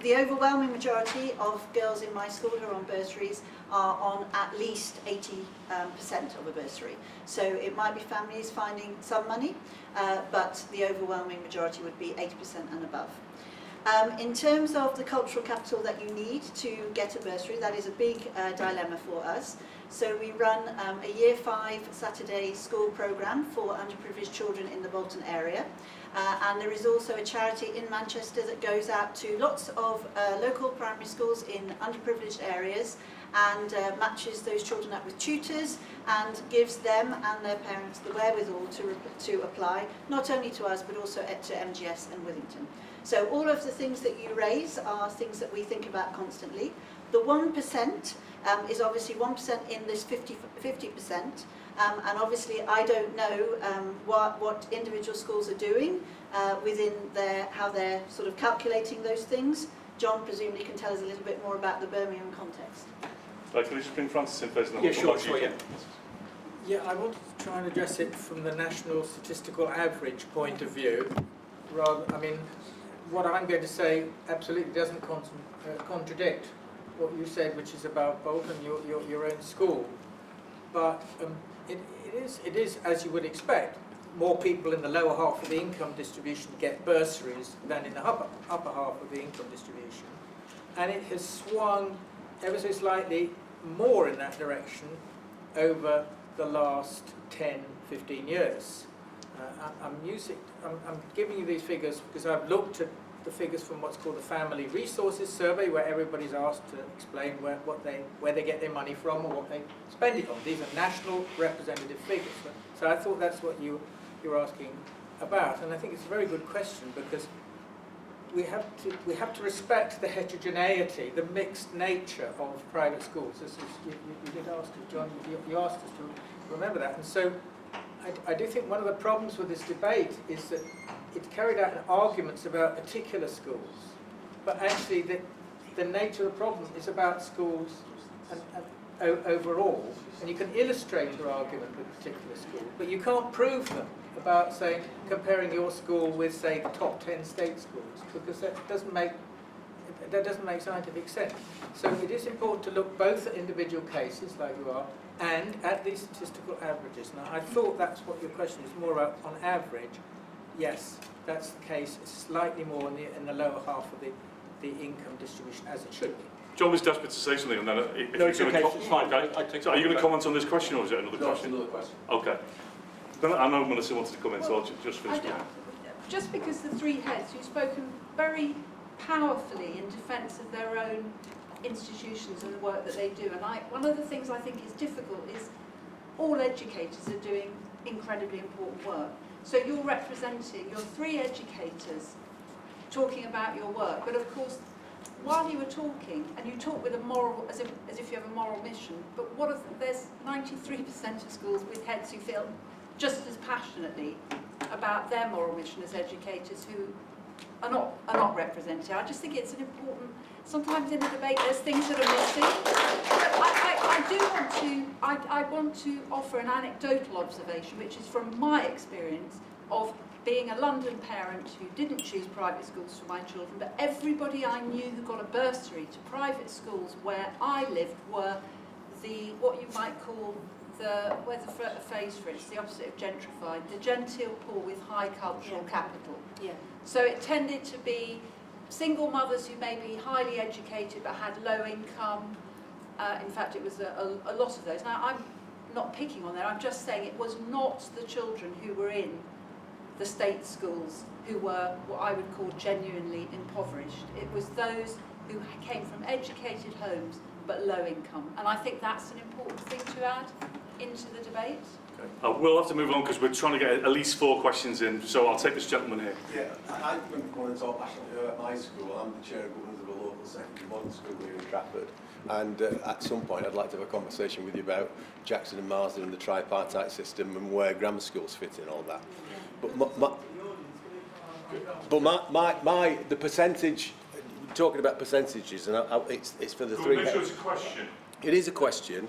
the overwhelming majority of girls in my school who are on bursaries are on at least 80% of a bursary. So it might be families finding some money, but the overwhelming majority would be 80% and above. In terms of the cultural capital that you need to get a bursary, that is a big dilemma for us. So we run a Year 5 Saturday school programme for underprivileged children in the Bolton area. And there is also a charity in Manchester that goes out to lots of local primary schools in underprivileged areas and matches those children up with tutors and gives them and their parents the wherewithal to apply, not only to us but also to MGS and Withington. So all of the things that you raise are things that we think about constantly. The 1% is obviously 1% in this 50%. And obviously I don't know what individual schools are doing within how they're sort of calculating those things. John presumably can tell us a little bit more about the Birmingham context. Right, can we just bring Francis in first? Yeah, sure, yeah. Yeah, I wanted to try and address it from the national statistical average point of view. Rather, I mean, what I'm going to say absolutely doesn't contradict what you said, which is about Bolton, your own school. But it is, as you would expect, more people in the lower half of the income distribution get bursaries than in the upper half of the income distribution. And it has swung ever so slightly more in that direction over the last 10, 15 years. I'm giving you these figures because I've looked at the figures from what's called the Family Resources Survey, where everybody's asked to explain where they get their money from or what they spend it on. These are national representative figures. So I thought that's what you're asking about, and I think it's a very good question because we have to respect the heterogeneity, the mixed nature of private schools. This is, you did ask us, John, you asked us to remember that, and so I do think one of the problems with this debate is that it's carried out in arguments about particular schools, but actually the nature of the problem is about schools and overall, and you can illustrate your argument with a particular school, but you can't prove them about, say, comparing your school with, say, the top 10 state schools, because that doesn't make scientific sense. So it is important to look both at individual cases, like you are, and at these statistical averages. Now, I thought that's what your question is more about. On average, yes, that's the case. It's slightly more in the lower half of the income distribution, as it should be. John was desperate to say something, and then No, it's okay. It's fine. So are you going to comment on this question, or is it another No, it's question? another question. Okay. Then I know Melissa wanted to come in, so I'll just finish with that. Just because the three heads who've spoken very powerfully in defence of their own institutions and the work that they do, and one of the things I think is difficult is all educators are doing incredibly important work. So you're representing your three educators talking about your work, but of course while you were talking, and you talk with a moral, as if you have a moral mission, but there's 93% of schools with heads who feel just as passionately about their moral mission as educators who are not represented. I just think it's an important, sometimes in the debate there's things that are missing. But I want to offer an anecdotal observation, which is from my experience of being a London parent who didn't choose private schools for my children, but everybody I knew who got a bursary to private schools where I lived were what you might call where's the phrase for it? It's the opposite of gentrified, the genteel poor with high cultural capital. Yeah. So it tended to be single mothers who may be highly educated but had low income. In fact, it was a lot of those. Now, I'm not picking on that, I'm just saying it was not the children who were in the state schools who were what I would call genuinely impoverished. It was those who came from educated homes but low income. And I think that's an important thing to add into the debate. Okay. We'll have to move on because we're trying to get at least 4 questions in, so I'll take this gentleman here. Yeah, I want to talk passionately about my school. I'm the chair of governors of a local secondary modern school here in Trafford. And at some point I'd like to have a conversation with you about Jackson and Marsden and the tripartite system and where grammar schools fit in all that. But the percentage, talking about percentages, and it's for the three. Make sure it's a question. It is a question.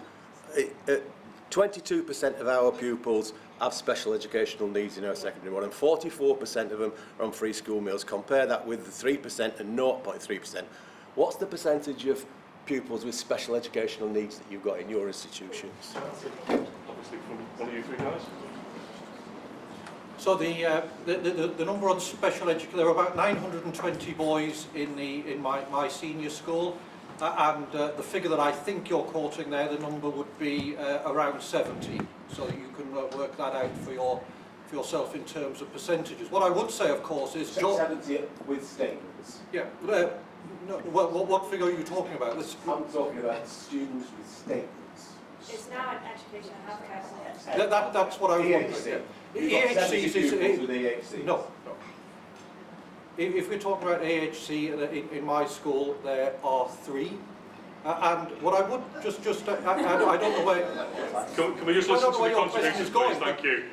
22% of our pupils have special educational needs in our secondary one, and 44% of them are on free school meals. Compare that with the 3% and 0.3%. What's the percentage of pupils with special educational needs that you've got in your institutions? Obviously from one of you three guys. So the number on special education, there are about 920 boys in my senior school, and the figure that I think you're quoting there, the number would be around 70. So you can work that out for yourself in terms of percentages. What I would say, of course, is 70 with statements. Yeah. No, what figure are you talking about? I'm talking about students with statements. It's now an education and healthcare. That's what I was EHC. EHCs is with EHCs. No. If we're talking about AHC in my school, there are 3. And what I would just I don't know where. Can we just listen to the contributions, please? Thank you.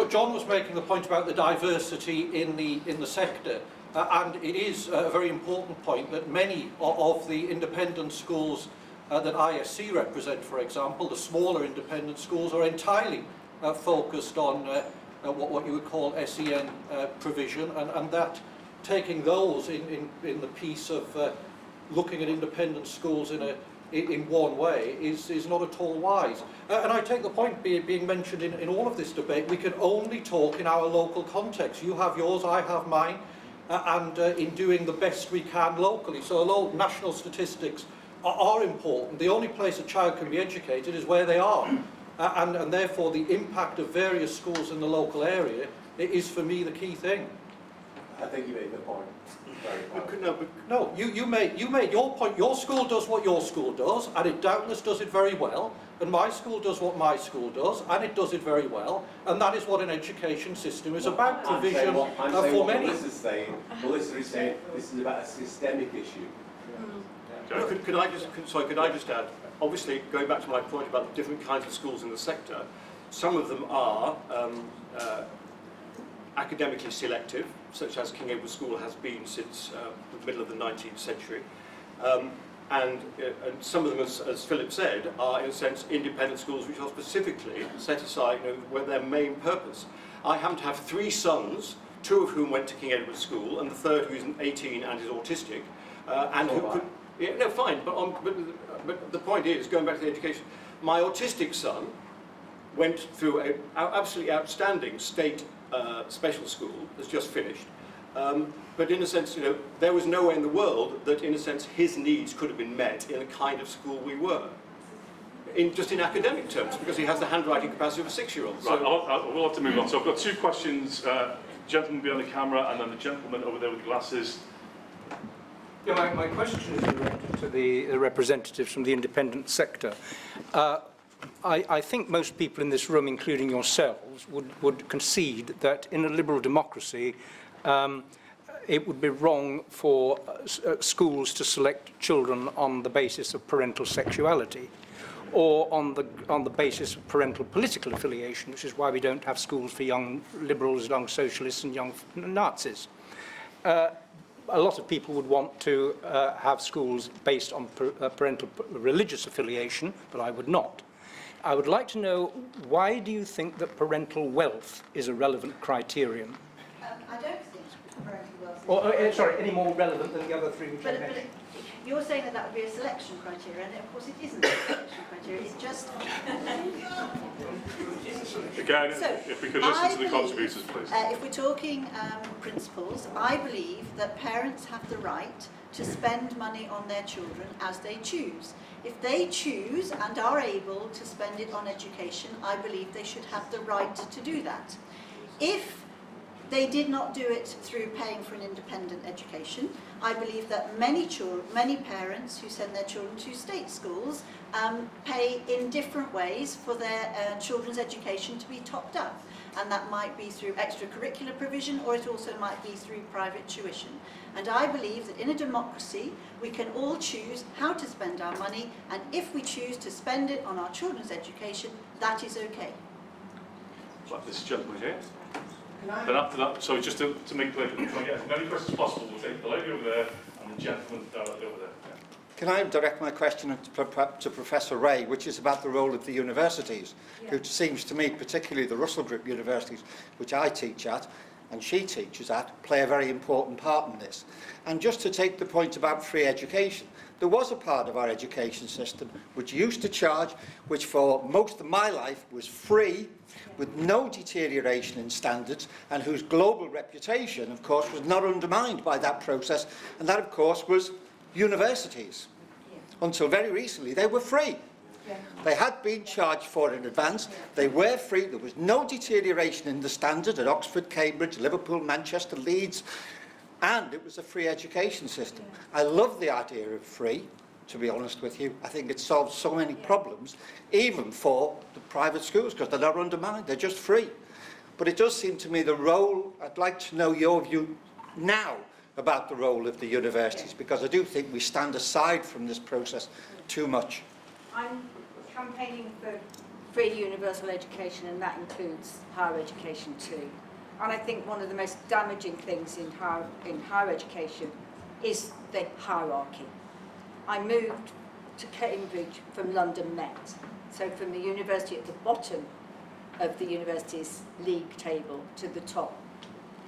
John was making the point about the diversity in the sector, and it is a very important point that many of the independent schools that ISC represent, for example, the smaller independent schools, are entirely focused on what you would call SEN provision, and that taking those in the piece of looking at independent schools in in one way is not at all wise. And I take the point being mentioned in all of this debate, we can only talk in our local context. You have yours, I have mine, and in doing the best we can locally. So although national statistics are important, the only place a child can be educated is where they are. And therefore the impact of various schools in the local area is for me the key thing. I think you made the point. No, you made your point. Your school does what your school does, and it doubtless does it very well. And my school does what my school does, and it does it very well. And that is what an education system is about, provision for many. Melissa is saying this is about a systemic issue. Could I just add, obviously, going back to my point about the different kinds of schools in the sector, some of them are academically selective, such as King Edward School has been since the middle of the 19th century. And some of them, as Philip said, are in a sense independent schools which are specifically set aside, with their main purpose. I happen to have 3 sons, 2 of whom went to King Edward School, and the third who's 18 and is autistic, and who could... Yeah, no, fine, but the point is, going back to the education, my autistic son went through an absolutely outstanding state special school that's just finished. But in a sense, there was nowhere in the world that, in a sense, his needs could have been met in the kind of school we were. Just in academic terms, because he has the handwriting capacity of a 6-year-old. So. Right, we'll have to move on. So I've got 2 questions, gentleman behind the camera and then the gentleman over there with the glasses. Yeah, my question is directed to the representatives from the independent sector. I think most people in this room, including yourselves, would concede that in a liberal democracy, it would be wrong for schools to select children on the basis of parental sexuality or on the basis of parental political affiliation, which is why we don't have schools for young liberals, young socialists and young Nazis. A lot of people would want to have schools based on parental religious affiliation, but I would not. I would like to know, why do you think that parental wealth is a relevant criterion? I don't think parental wealth is... Sorry, any more relevant than the other 3 which I mentioned? You're saying that that would be a selection criteria, and of course it isn't a selection criteria, it's just... Again, So, if we could listen to the contributors, please. If we're talking principles, I believe that parents have the right to spend money on their children as they choose. If they choose and are able to spend it on education, I believe they should have the right to do that. If they did not do it through paying for an independent education, I believe that many parents who send their children to state schools pay in different ways for their children's education to be topped up. And that might be through extracurricular provision, or it also might be through private tuition. And I believe that in a democracy, we can all choose how to spend our money, and if we choose to spend it on our children's education, that is okay. Right, this gentleman here. Then after that, so just to make clear, we'll try and get as many questions as possible. We'll take the lady over there and the gentleman directly over there. Yeah. Can I direct my question to Professor Reay, which is about the role of the universities, who seems to me, particularly the Russell Group universities, which I teach at, and she teaches at, play a very important part in this. And just to take the point about free education, there was a part of our education system which used to charge, which for most of my life was free, with no deterioration in standards, and whose global reputation, of course, was not undermined by that process, and that, of course, was universities. Until very recently, they were free. They had been charged for in advance. They were free. There was no deterioration in the standard at Oxford, Cambridge, Liverpool, Manchester, Leeds, and it was a free education system. I love the idea of free, to be honest with you. I think it solves so many problems, even for the private schools, because they're not undermined, they're just free. But it does seem to me the role, I'd like to know your view now about the role of the universities, because I do think we stand aside from this process too much. I'm campaigning for free universal education, and that includes higher education too. And I think one of the most damaging things in higher education is the hierarchy. I moved to Cambridge from London Met, so from the university at the bottom of the university's league table to the top.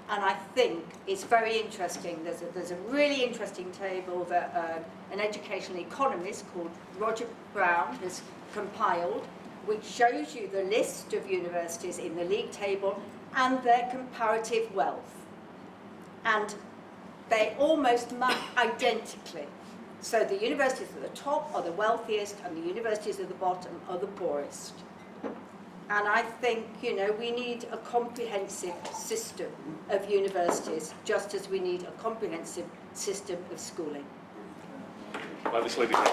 And I think it's very interesting. There's a really interesting table that an educational economist called Roger Brown has compiled, which shows you the list of universities in the league table and their comparative wealth. And they almost map identically. So the universities at the top are the wealthiest and the universities at the bottom are the poorest. And I think, you know, we need a comprehensive system of universities, just as we need a comprehensive system of schooling. By this lady here.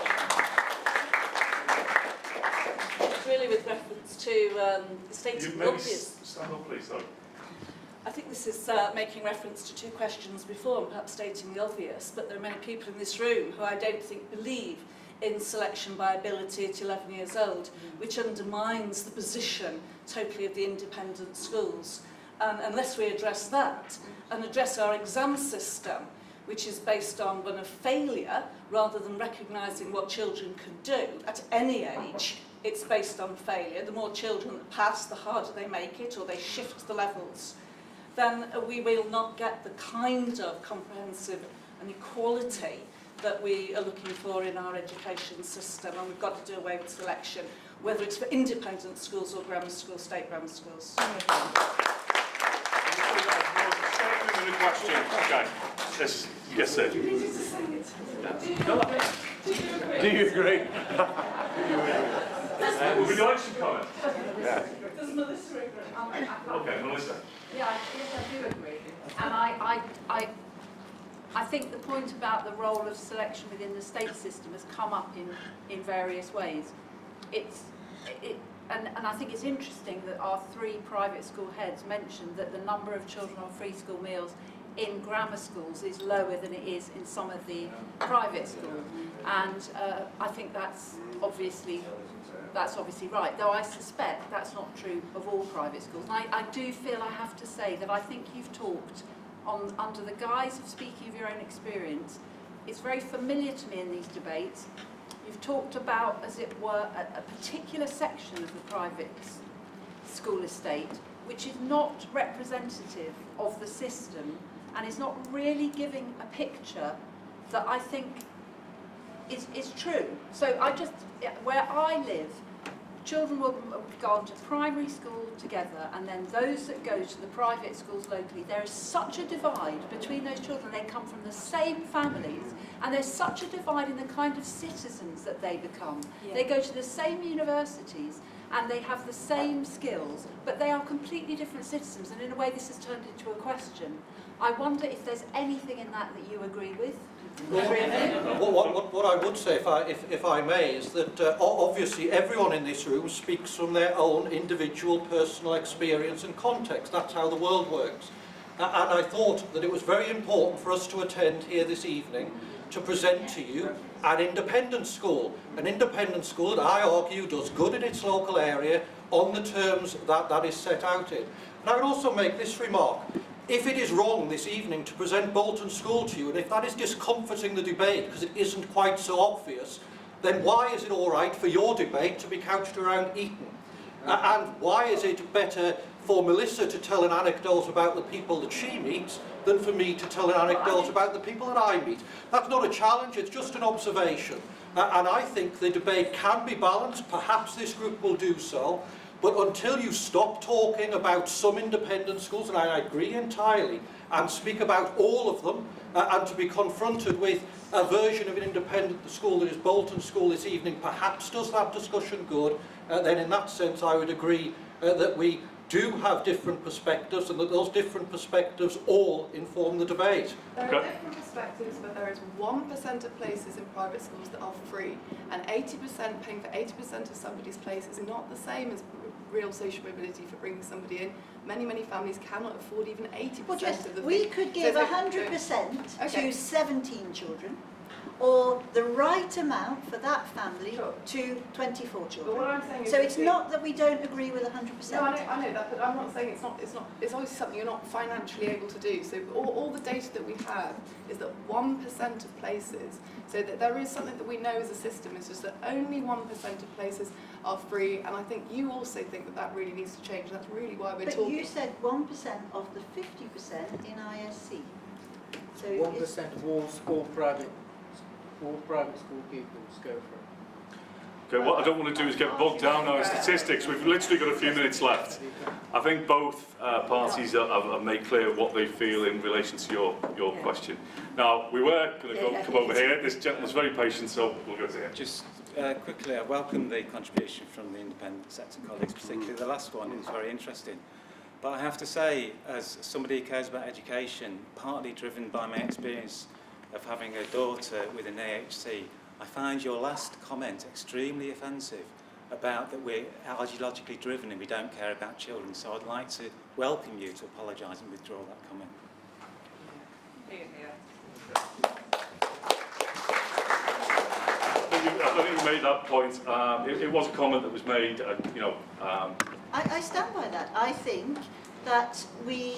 It's really with reference to stating the obvious. Stand up, please, sorry. I think this is making reference to two questions before and perhaps stating the obvious, but there are many people in this room who I don't think believe in selection by ability at 11 years old, which undermines the position totally of the independent schools. And unless we address that and address our exam system, which is based on one of failure rather than recognising what children can do at any age, it's based on failure. The more children that pass, the harder they make it, or they shift the levels, then we will not get the kind of comprehensive and equality that we are looking for in our education system, and we've got to do away with selection, whether it's for independent schools or grammar schools, state grammar schools. Okay. Yes, sir. Do you agree? Would you like some comment? Yeah. Does Melissa agree? Okay, Melissa. Yeah, yes, I do agree. And I think the point about the role of selection within the state system has come up in various ways. And I think it's interesting that our three private school heads mentioned that the number of children on free school meals in grammar schools is lower than it is in some of the private schools. And I think that's obviously right, though I suspect that's not true of all private schools. And I do feel I have to say that I think you've talked under the guise of speaking of your own experience. It's very familiar to me in these debates. You've talked about, as it were, a particular section of the private school estate which is not representative of the system and is not really giving a picture that I think is true. So where I live, children will go on to primary school together, and then those that go to the private schools locally, there is such a divide between those children. They come from the same families, and there's such a divide in the kind of citizens that they become. Yeah. They go to the same universities, and they have the same skills, but they are completely different citizens, and in a way this has turned into a question. I wonder if there's anything in that you agree with? What I would say, if I may, is that obviously everyone in this room speaks from their own individual personal experience and context. That's how the world works. And I thought that it was very important for us to attend here this evening to present to you an independent school that I argue does good in its local area on the terms that is set out in. And I would also make this remark. If it is wrong this evening to present Bolton School to you, and if that is discomforting the debate because it isn't quite so obvious, then why is it all right for your debate to be couched around Eton? And why is it better for Melissa to tell an anecdote about the people that she meets than for me to tell an anecdote about the people that I meet? That's not a challenge, it's just an observation. And I think the debate can be balanced, perhaps this group will do so. But until you stop talking about some independent schools, and I agree entirely, and speak about all of them, and to be confronted with a version of an independent school that is Bolton School this evening perhaps does that discussion good, then in that sense I would agree that we do have different perspectives and that those different perspectives all inform the debate. There are different perspectives, but there is 1% of places in private schools that are free, and 80% paying for 80% of somebody's place is not the same as real social mobility for bringing somebody in. Many families cannot afford even 80% of the we could give so 100% okay. to 17 children, or the right amount for that family Sure. to 24 But children. what I'm saying is So that it's the- not that we don't agree with 100%. No, I know that, but I'm not saying it's not. It's obviously something you're not financially able to do. So all the data that we have is that 1% of places. So that there is something that we know as a system. It's just that only 1% of places are free, and I think you also think that that really needs to change. And that's really why we're But talking. you said 1% of the 50% in ISC. So 1% of all private school pupils go for it. Okay, what I don't want to do is get bogged down now in statistics. We've literally got a few minutes left. I think both parties have made clear what they feel in relation to your question. Now, we were going to come over here. This gentleman's very patient, so we'll go to him. Just quickly, I welcome the contribution from the independent sector colleagues, particularly the last one. It was very interesting. But I have to say, as somebody who cares about education, partly driven by my experience of having a daughter with an AHC, I find your last comment extremely offensive about that we're ideologically driven and we don't care about children. So I'd like to welcome you to apologise and withdraw that comment. I think you made that point. It was a comment that was made, I stand by that. I think that we...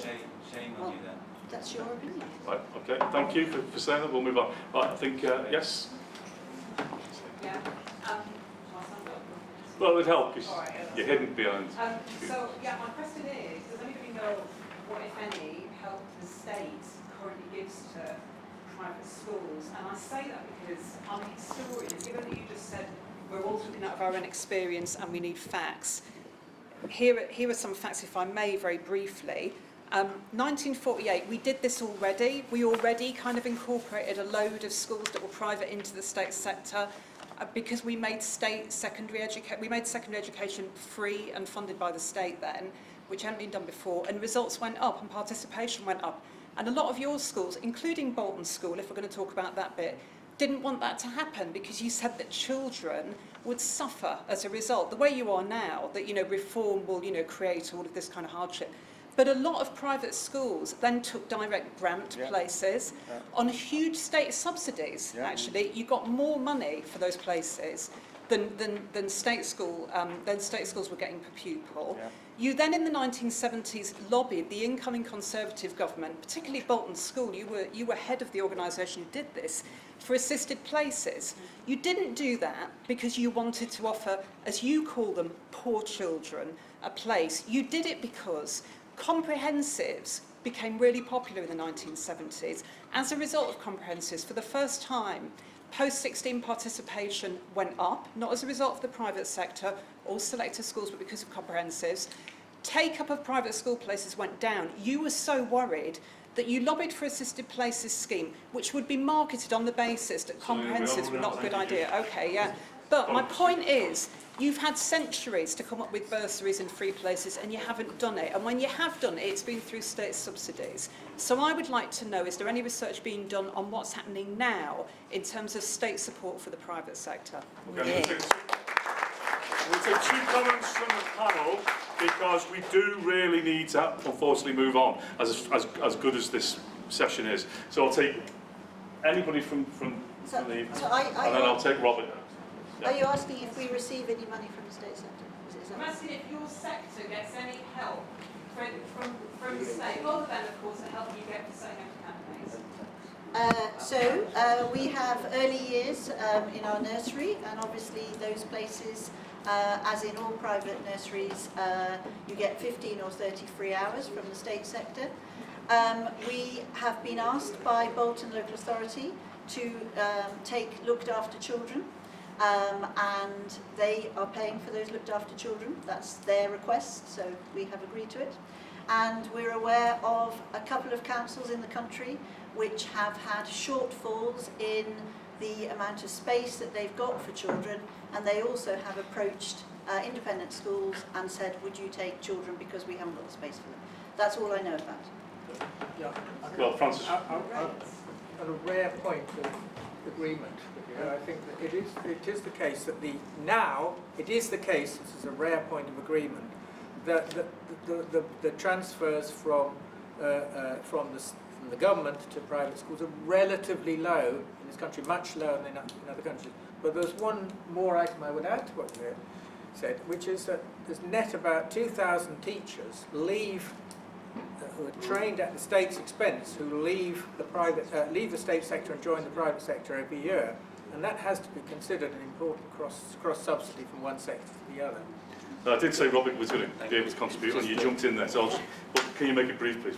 Shame on you then. That's your opinion. Right, okay, thank you for saying that. We'll move on. Right, I think, yes? Yeah. Well, it'd help because you're hidden behind. So, yeah, my question is, does anybody know what, if any, help the state currently gives to private schools? And I say that because I'm a historian. Given that you just said we're all talking out of our own experience and we need facts, here are some facts, if I may, very briefly. 1948, we did this already. We already kind of incorporated a load of schools that were private into the state sector because we made secondary education free and funded by the state then, which hadn't been done before, and results went up and participation went up. And a lot of your schools, including Bolton School, if we're going to talk about that bit, didn't want that to happen because you said that children would suffer as a result. The way you are now, that, reform will, create all of this kind of hardship. But a lot of private schools then took direct grant places on huge state subsidies, actually. You got more money for those places than state schools were getting per pupil. You then in the 1970s lobbied the incoming Conservative government, particularly Bolton School, you were head of the organisation who did this, for assisted places. You didn't do that because you wanted to offer, as you call them, poor children a place. You did it because comprehensives became really popular in the 1970s. As a result of comprehensives, for the first time, post-16 participation went up, not as a result of the private sector or selective schools, but because of comprehensives. Take-up of private school places went down. You were so worried that you lobbied for assisted places scheme, which would be marketed on the basis that comprehensives were not a good idea. Okay, yeah. But my point is, you've had centuries to come up with bursaries and free places and you haven't done it. And when you have done it, it's been through state subsidies. So I would like to know, is there any research being done on what's happening now in terms of state support for the private sector? Okay, we'll take two comments from the panel because we do really need to, unfortunately, move on as good as this session is. So I'll take anybody from the... and then I'll take Robert. Are you asking if we receive any money from the state sector? I'm asking if your sector gets any help from the state, other than, of course, the help you get for setting up academies. We have early years in our nursery, and obviously those places, as in all private nurseries, you get 15 or 30 free hours from the state sector. We have been asked by Bolton Local Authority to take looked after children. And they are paying for those looked after children. That's their request, so we have agreed to it. And we're aware of a couple of councils in the country which have had shortfalls in the amount of space that they've got for children, and they also have approached independent schools and said, would you take children because we haven't got the space for them. That's all I know about. Yeah. Well, Francis. On a rare point of agreement. I think that it is the case that it is the case, this is a rare point of agreement, that the transfers from the from the government to private schools are relatively low in this country, much lower than in other countries. But there's one more item I would add to what you said, which is that there's net about 2,000 teachers leave who are trained at the state's expense, who leave the state sector and join the private sector every year, and that has to be considered an important cross subsidy from one sector to the other. I did say Robert was going to be able to contribute, and you jumped in there. So, but can you make it brief, please?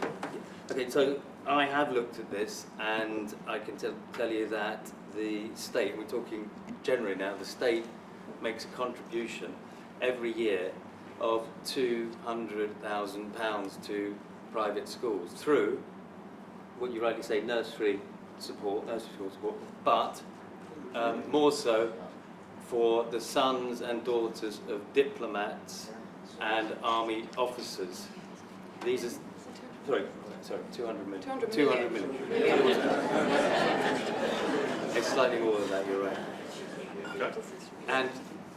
Okay, so I have looked at this, and I can tell you that the state, we're talking generally now, the state makes a contribution every year of £200,000 to private schools through what you rightly say, nursery school support, but more so for the sons and daughters of diplomats and army officers. These are, sorry, 200 million. 200 million. It's slightly more than that, you're right. Okay.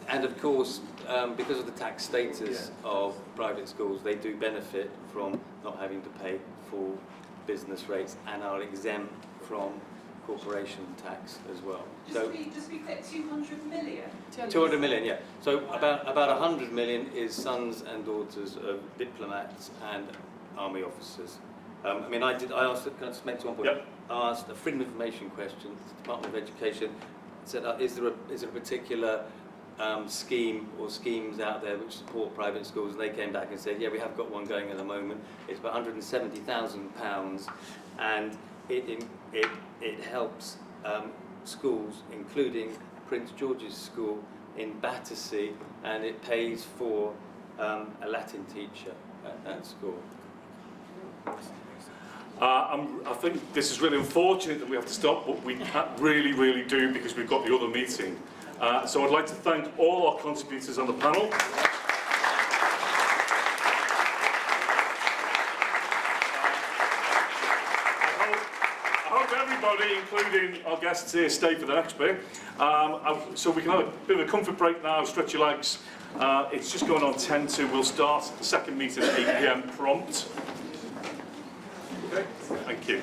And of course, because of the tax status of private schools, they do benefit from not having to pay full business rates and are exempt from corporation tax as well. Just be clear, 200 million? 200 million, yeah. So about 100 million is sons and daughters of diplomats and army officers. I asked, can I just make one point? Yep. I asked a freedom of information question to the Department of Education. Said, is there a particular scheme or schemes out there which support private schools? And they came back and said, yeah, we have got one going at the moment. It's about £170,000, and it helps schools, including Prince George's School in Battersea, and it pays for a Latin teacher at that school. I think this is really unfortunate that we have to stop, but we can't really do, because we've got the other meeting. So I'd like to thank all our contributors on the panel. I hope everybody, including our guests here, stay for the next bit. So we can have a bit of a comfort break now, stretch your legs. It's just going on 10 to. We'll start the second meeting at 8 PM prompt. Okay, thank you.